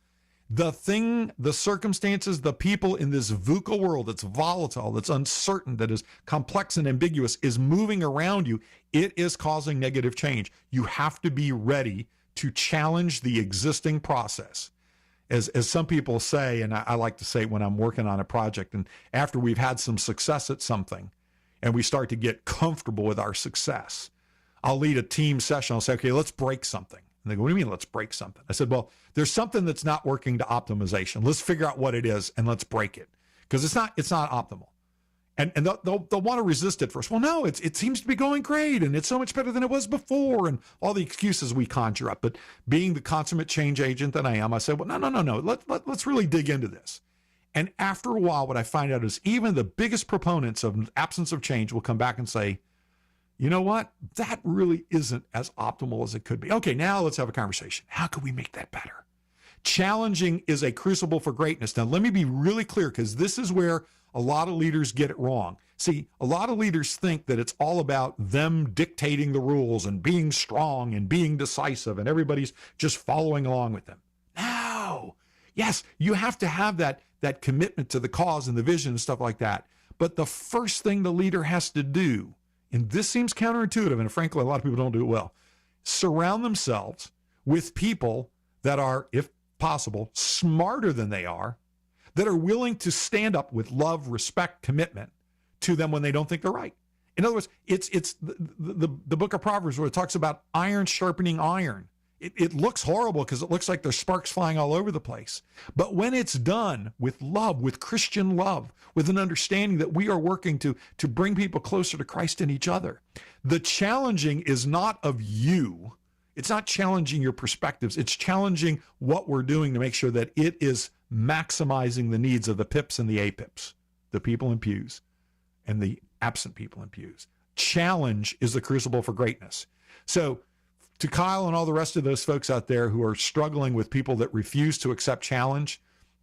The circumstances, the people in this vuca world that's volatile, that's uncertain, that is complex and ambiguous, is moving around you. It is causing negative change. You have to be ready to challenge the existing process. As some people say, and I like to say when I'm working on a project, and after we've had some success at something and we start to get comfortable with our success, I'll lead a team session. I'll say, okay, let's break something. And they go, what do you mean, let's break something? I said, well, there's something that's not working to optimization. Let's figure out what it is and let's break it, because it's not optimal. And they'll want to resist it first. Well, no, it seems to be going great and it's so much better than it was before, and all the excuses we conjure up. But being the consummate change agent that I am, I said, well, no. Let's really dig into this. And after a while, what I find out is even the biggest proponents of absence of change will come back and say, you know what? That really isn't as optimal as it could be. Okay, now let's have a conversation. How can we make that better? Challenging is a crucible for greatness. Now, let me be really clear, because this is where a lot of leaders get it wrong. See, a lot of leaders think that it's all about them dictating the rules and being strong and being decisive, and everybody's just following along with them. No. Yes, you have to have that commitment to the cause and the vision and stuff like that. But the first thing the leader has to do, and this seems counterintuitive, and frankly, a lot of people don't do it well, surround themselves with people that are, if possible, smarter than they are, that are willing to stand up with love, respect, commitment to them when they don't think they're right. In other words, it's the book of Proverbs where it talks about iron sharpening iron. It looks horrible because it looks like there's sparks flying all over the place. But when it's done with love, with Christian love, with an understanding that we are working to bring people closer to Christ and each other, the challenging is not of you. It's not challenging your perspectives. It's challenging what we're doing to make sure that it is maximizing the needs of the pips and the apips, the people in pews and the absent people in pews. Challenge is the crucible for greatness. So to Kyle and all the rest of those folks out there who are struggling with people that refuse to accept challenge,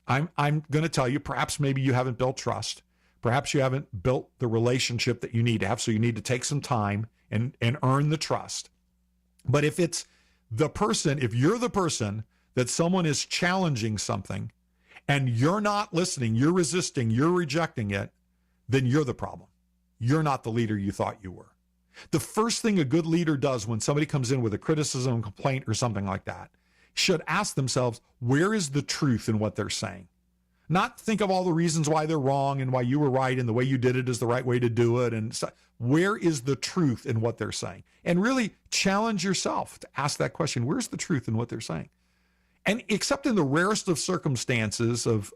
I'm going to tell you, perhaps maybe you haven't built trust. Perhaps you haven't built the relationship that you need to have, so you need to take some time and earn the trust. But if it's the person, if you're the person that someone is challenging something and you're not listening, you're resisting, you're rejecting it, then you're the problem. You're not the leader you thought you were. The first thing a good leader does when somebody comes in with a criticism, complaint, or something like that, should ask themselves, where is the truth in what they're saying? Not think of all the reasons why they're wrong and why you were right and the way you did it is the right way to do it. And so, where is the truth in what they're saying? And really challenge yourself to ask that question. Where's the truth in what they're saying? And except in the rarest of circumstances of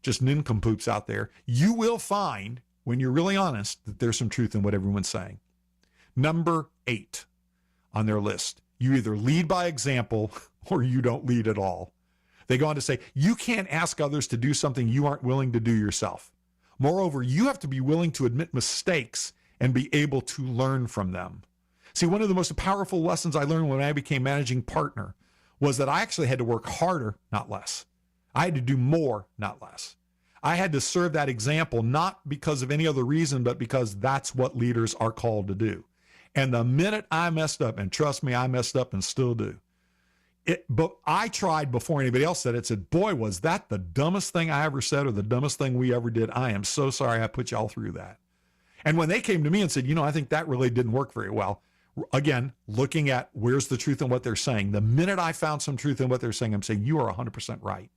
just nincompoops out there, you will find, when you're really honest, that there's some truth in what everyone's saying. Number 8 on their list, you either lead by example or you don't lead at all. They go on to say, you can't ask others to do something you aren't willing to do yourself. Moreover, you have to be willing to admit mistakes and be able to learn from them. See, one of the most powerful lessons I learned when I became managing partner was that I actually had to work harder, not less. I had to do more, not less. I had to serve that example, not because of any other reason, but because that's what leaders are called to do. And the minute I messed up, and trust me, I messed up and still do. But I tried before anybody else said it, said, boy, was that the dumbest thing I ever said or the dumbest thing we ever did. I am so sorry I put y'all through that. And when they came to me and said, I think that really didn't work very well. Again, looking at where's the truth in what they're saying. The minute I found some truth in what they're saying, I'm saying, you are 100% right.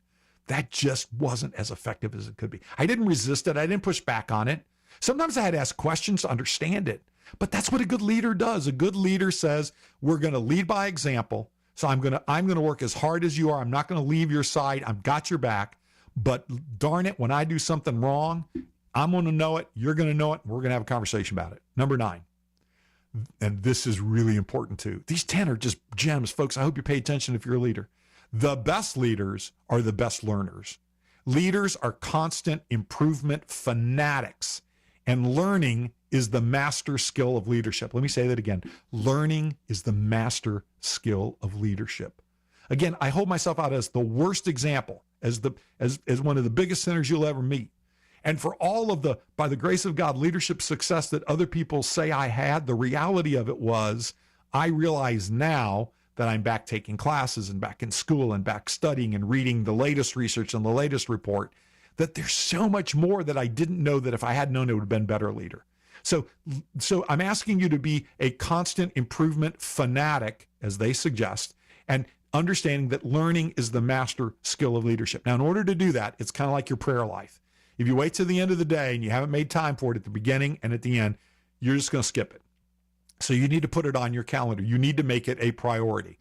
That just wasn't as effective as it could be. I didn't resist it. I didn't push back on it. Sometimes I had to ask questions to understand it. But that's what a good leader does. A good leader says, we're going to lead by example. So I'm going to work as hard as you are. I'm not going to leave your side. I've got your back. But darn it, when I do something wrong, I'm going to know it. You're going to know it. And we're going to have a conversation about it. Number 9. And this is really important too. These 10 are just gems, folks. I hope you pay attention if you're a leader. The best leaders are the best learners. Leaders are constant improvement fanatics, and learning is the master skill of leadership. Let me say that again. Learning is the master skill of leadership. Again, I hold myself out as the worst example, as one of the biggest sinners you'll ever meet. And for all of the, by the grace of God, leadership success that other people say I had, the reality of it was, I realize now that I'm back taking classes and back in school and back studying and reading the latest research and the latest report, that there's so much more that I didn't know that if I had known, it would have been a better leader. So I'm asking you to be a constant improvement fanatic, as they suggest, and understanding that learning is the master skill of leadership. Now, in order to do that, it's kind of like your prayer life. If you wait to the end of the day and you haven't made time for it at the beginning and at the end, you're just going to skip it. So you need to put it on your calendar. You need to make it a priority.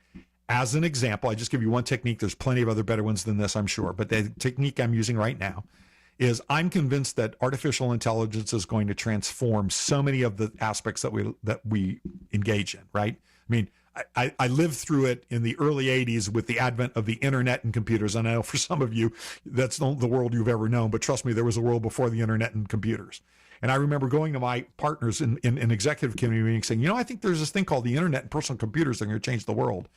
As an example, I just give you one technique. There's plenty of other better ones than this, I'm sure. But the technique I'm using right now is I'm convinced that artificial intelligence is going to transform so many of the aspects that we engage in, right? I mean, I lived through it in the early 80s with the advent of the internet and computers. And I know for some of you, that's not the world you've ever known, but trust me, there was a world before the internet and computers. And I remember going to my partners in executive committee meetings saying, I think there's this thing called the internet and personal computers that are going to change the world.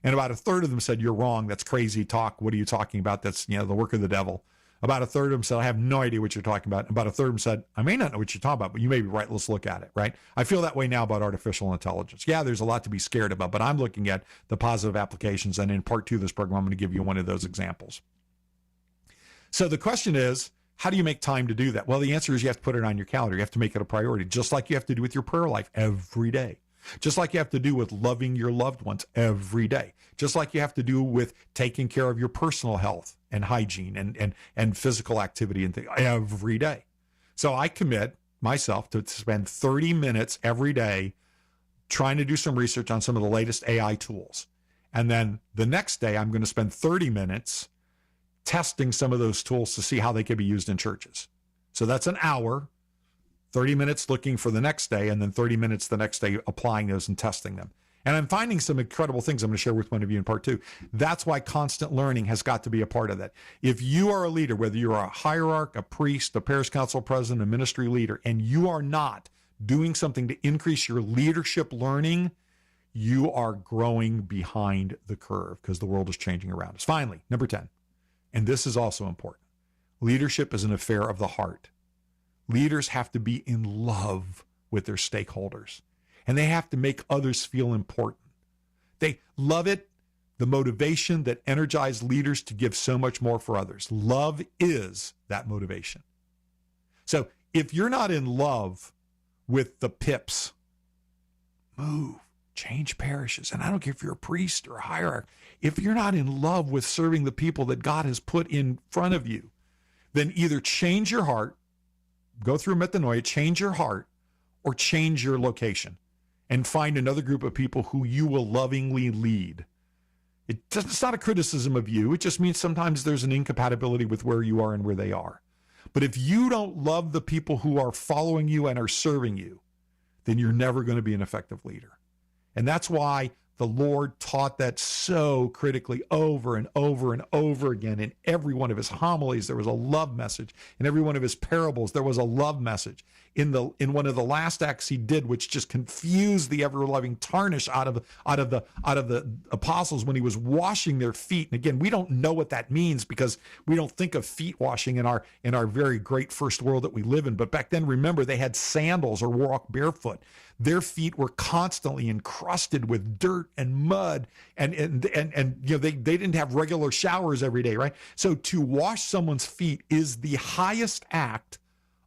And about a third of them said, you're wrong. That's crazy talk. What are you talking about? That's, the work of the devil. About a third of them said, I have no idea what you're talking about. And about a third of them said, I may not know what you're talking about, but you may be right. Let's look at it, right? I feel that way now about artificial intelligence. Yeah, there's a lot to be scared about, but I'm looking at the positive applications. And in part 2 of this program, I'm going to give you one of those examples. So the question is, how do you make time to do that? Well, the answer is you have to put it on your calendar. You have to make it a priority, just like you have to do with your prayer life every day. Just like you have to do with loving your loved ones every day. Just like you have to do with taking care of your personal health and hygiene and physical activity and things every day. So I commit myself to spend 30 minutes every day trying to do some research on some of the latest AI tools. And then the next day, I'm going to spend 30 minutes testing some of those tools to see how they can be used in churches. So that's an hour, 30 minutes looking for the next day, and then 30 minutes the next day applying those and testing them. And I'm finding some incredible things I'm going to share with one of you in part 2. That's why constant learning has got to be a part of that. If you are a leader, whether you're a hierarch, a priest, a parish council president, a ministry leader, and you are not doing something to increase your leadership learning, you are growing behind the curve because the world is changing around us. Finally, number 10, and this is also important. Leadership is an affair of the heart. Leaders have to be in love with their stakeholders, and they have to make others feel important. They love it, the motivation that energizes leaders to give so much more for others. Love is that motivation. So if you're not in love with the pips, move, change parishes. And I don't care if you're a priest or a hierarch. If you're not in love with serving the people that God has put in front of you, then either change your heart, go through metanoia, change your heart, or change your location and find another group of people who you will lovingly lead. It's not a criticism of you. It just means sometimes there's an incompatibility with where you are and where they are. But if you don't love the people who are following you and are serving you, then you're never going to be an effective leader. And that's why the Lord taught that so critically over and over and over again. In every one of his homilies, there was a love message. In every one of his parables, there was a love message. In one of the last acts he did, which just confused the ever-loving tarnish out of the apostles when he was washing their feet. And again, we don't know what that means because we don't think of feet washing in our very great first world that we live in. But back then, remember, they had sandals or walked barefoot. Their feet were constantly encrusted with dirt and mud, and they didn't have regular showers every day, right? So to wash someone's feet is the highest act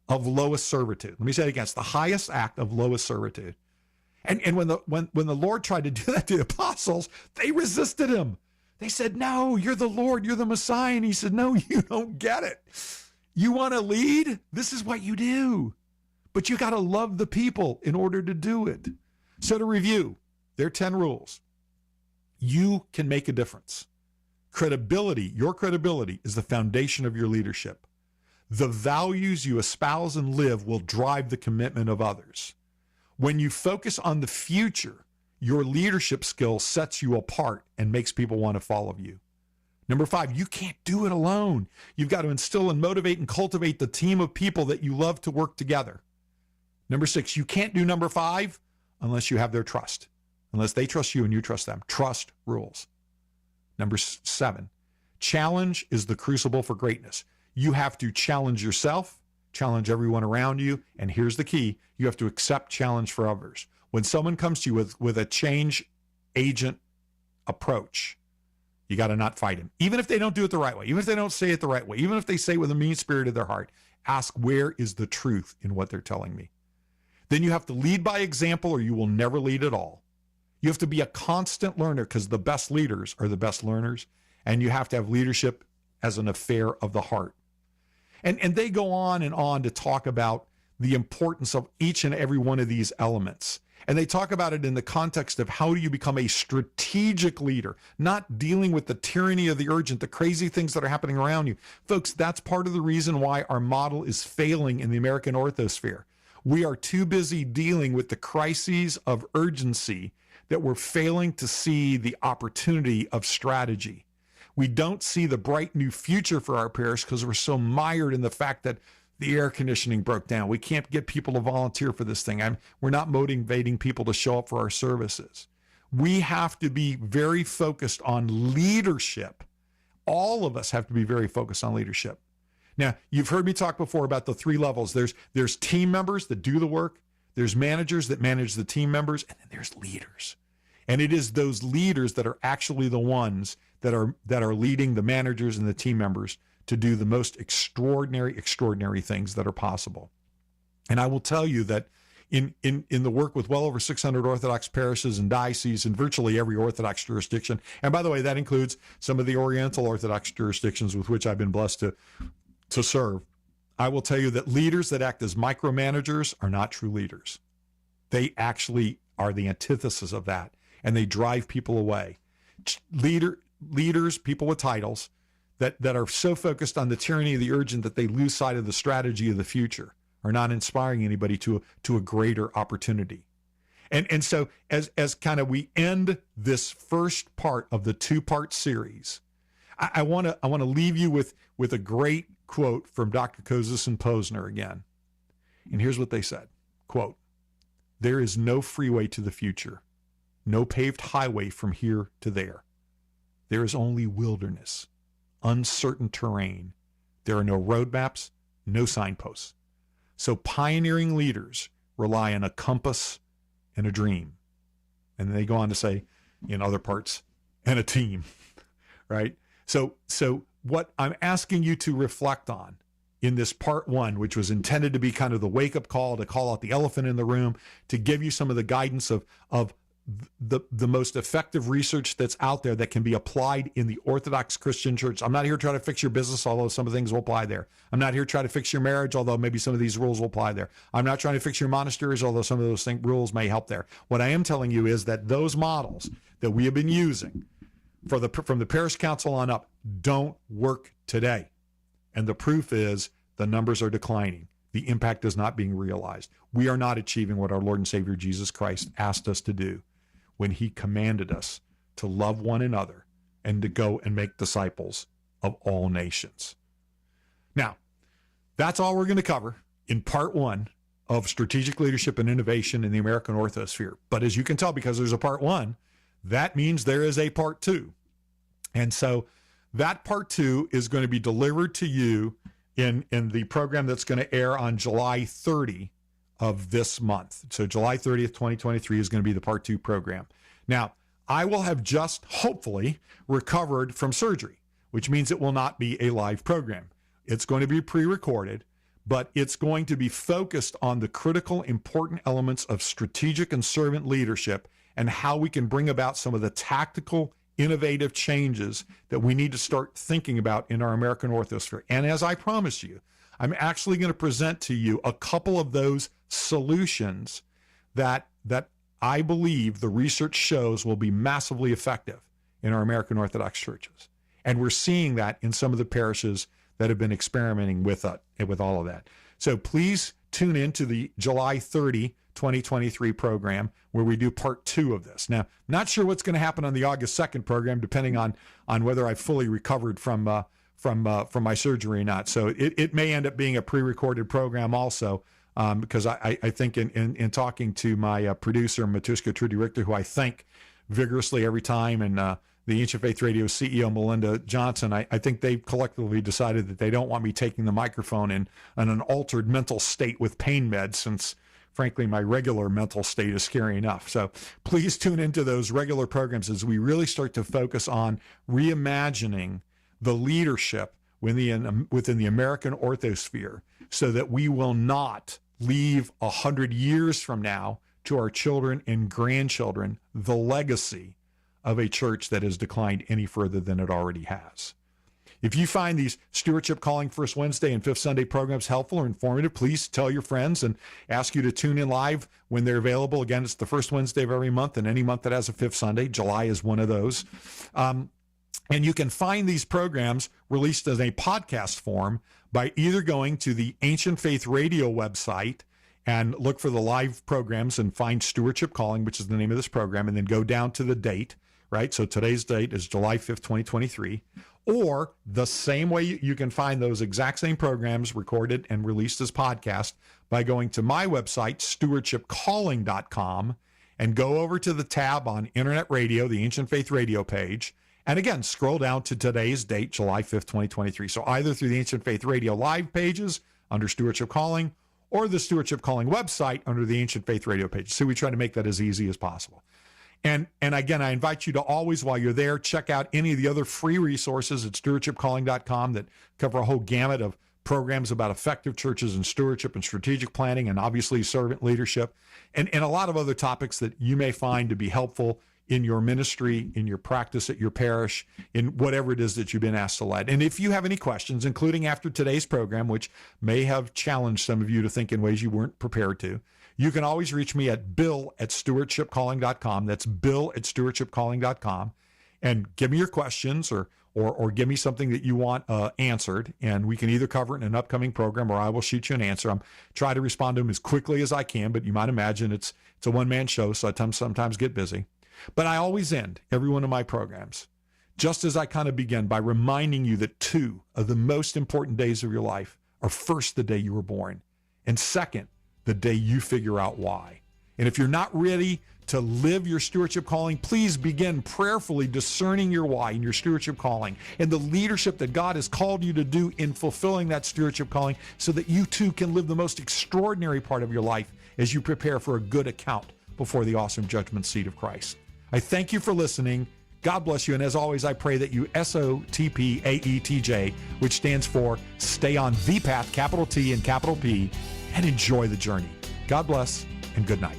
of lowest servitude. Let me say it again: it's the highest act of lowest servitude. And when the Lord tried to do that to the apostles, they resisted him. They said, "No, you're the Lord, you're the Messiah." And he said, "No, you don't get it. You want to lead? This is what you do. But you got to love the people in order to do it." So to review, there are 10 rules. You can make a difference. Credibility, your credibility is the foundation of your leadership. The values you espouse and live will drive the commitment of others. When you focus on the future, your leadership skill sets you apart and makes people want to follow you. Number 5, you can't do it alone. You've got to instill and motivate and cultivate the team of people that you love to work together. Number 6, you can't do number 5 unless you have their trust, unless they trust you and you trust them. Trust rules. Number 7, challenge is the crucible for greatness. You have to challenge yourself, challenge everyone around you, and here's the key: you have to accept challenge for others. When someone comes to you with a change agent approach, you got to not fight him. Even if they don't do it the right way, even if they don't say it the right way, even if they say it with a mean spirit of their heart, ask, where is the truth in what they're telling me? Then you have to lead by example or you will never lead at all. You have to be a constant learner because the best leaders are the best learners, and you have to have leadership as an affair of the heart. And they go on and on to talk about the importance of each and every one of these elements. And they talk about it in the context of how do you become a strategic leader, not dealing with the tyranny of the urgent, the crazy things that are happening around you. Folks, that's part of the reason why our model is failing in the American orthosphere. We are too busy dealing with the crises of urgency that we're failing to see the opportunity of strategy. We don't see the bright new future for our parish because we're so mired in the fact that the air conditioning broke down. We can't get people to volunteer for this thing. We're not motivating people to show up for our services. We have to be very focused on leadership. All of us have to be very focused on leadership. Now, you've heard me talk before about the 3 levels. There's team members that do the work. There's managers that manage the team members. And then there's leaders. And it is those leaders that are actually the ones that are leading the managers and the team members to do the most extraordinary things that are possible. And I will tell you that in the work with well over 600 Orthodox parishes and dioceses in virtually every Orthodox jurisdiction, and by the way, that includes some of the Oriental Orthodox jurisdictions with which I've been blessed to serve, I will tell you that leaders that act as micromanagers are not true leaders. They actually are the antithesis of that, and they drive people away. Leaders, people with titles, that are so focused on the tyranny of the urgent that they lose sight of the strategy of the future, are not inspiring anybody to a greater opportunity. And so as kind of we end this first part of the 2-part series, I want to leave you with a great quote from Dr. Kozis and Posner again. And here's what they said, quote, "There is no freeway to the future, no paved highway from here to there. There is only wilderness, uncertain terrain. There are no roadmaps, no signposts. So pioneering leaders rely on a compass and a dream." And then they go on to say, in other parts, and a team, right? So what I'm asking you to reflect on in this part 1, which was intended to be kind of the wake-up call, to call out the elephant in the room, to give you some of the guidance of the most effective research that's out there that can be applied in the Orthodox Christian Church. I'm not here trying to fix your business, although some of the things will apply there. I'm not here trying to fix your marriage, although maybe some of these rules will apply there. I'm not trying to fix your monasteries, although some of those rules may help there. What I am telling you is that those models that we have been using from the parish council on up don't work today. And the proof is the numbers are declining. The impact is not being realized. We are not achieving what our Lord and Savior Jesus Christ asked us to do when he commanded us to love one another and to go and make disciples of all nations. Now, that's all we're going to cover in part one of strategic leadership and innovation in the American Orthosphere. But as you can tell, because there's a part one, that means there is a part two. And so that part two is going to be delivered to you in the program that's going to air on July 30 of this month. So July 30th, 2023 is going to be the part two program. Now, I will have just hopefully recovered from surgery, which means it will not be a live program. It's going to be pre-recorded, but it's going to be focused on the critical, important elements of strategic and servant leadership and how we can bring about some of the tactical, innovative changes that we need to start thinking about in our American Orthosphere. And as I promised you, I'm actually going to present to you a couple of those solutions that I believe the research shows will be massively effective in our American Orthodox churches. And we're seeing that in some of the parishes that have been experimenting with all of that. So please tune in to the July 30, 2023 program where we do part two of this. Now, not sure what's going to happen on the August 2nd program, depending on whether I've fully recovered from my surgery or not. So it may end up being a pre-recorded program also, because I think in talking to my producer, Matushka Trudy Richter, who I thank vigorously every time, and the Ancient Faith Radio CEO, Melinda Johnson, I think they've collectively decided that they don't want me taking the microphone in an altered mental state with pain meds, since frankly, my regular mental state is scary enough. So please tune into those regular programs as we really start to focus on reimagining the leadership within the American Orthosphere, so that we will not leave 100 years from now to our children and grandchildren the legacy of a church that has declined any further than it already has. If you find these Stewardship Calling First Wednesday and Fifth Sunday programs helpful or informative, please tell your friends and ask you to tune in live when they're available. Again, it's the first Wednesday of every month, and any month that has a fifth Sunday. July is one of those. And you can find these programs released as a podcast form by either going to the Ancient Faith Radio website and look for the live programs and find Stewardship Calling, which is the name of this program, and then go down to the date, right? So today's date is July 5th, 2023. Or the same way you can find those exact same programs recorded and released as podcast by going to my website, stewardshipcalling.com, and go over to the tab on Internet Radio, the Ancient Faith Radio page. And again, scroll down to today's date, July 5th, 2023. So either through the Ancient Faith Radio live pages under Stewardship Calling, or the Stewardship Calling website under the Ancient Faith Radio page. So we try to make that as easy as possible. And again, I invite you to always, while you're there, check out any of the other free resources at stewardshipcalling.com that cover a whole gamut of programs about effective churches and stewardship and strategic planning, and obviously servant leadership, and a lot of other topics that you may find to be helpful in your ministry, in your practice at your parish, in whatever it is that you've been asked to lead. And if you have any questions, including after today's program, which may have challenged some of you to think in ways you weren't prepared to, you can always reach me at bill@stewardshipcalling.com. That's bill@stewardshipcalling.com. And give me your questions or give me something that you want answered. And we can either cover it in an upcoming program, or I will shoot you an answer. I'm trying to respond to them as quickly as I can, but you might imagine it's a one-man show, so I sometimes get busy. But I always end every one of my programs, just as I kind of begin, by reminding you that two of the most important days of your life are, first, the day you were born, and second, the day you figure out why. And if you're not ready to live your stewardship calling, please begin prayerfully discerning your why in your stewardship calling and the leadership that God has called you to do in fulfilling that stewardship calling, so that you too can live the most extraordinary part of your life as you prepare for a good account before the awesome judgment seat of Christ. I thank you for listening. God bless you. And as always, I pray that you SOTPAETJ, which stands for stay on the path, capital T and capital P, and enjoy the journey. God bless and good night.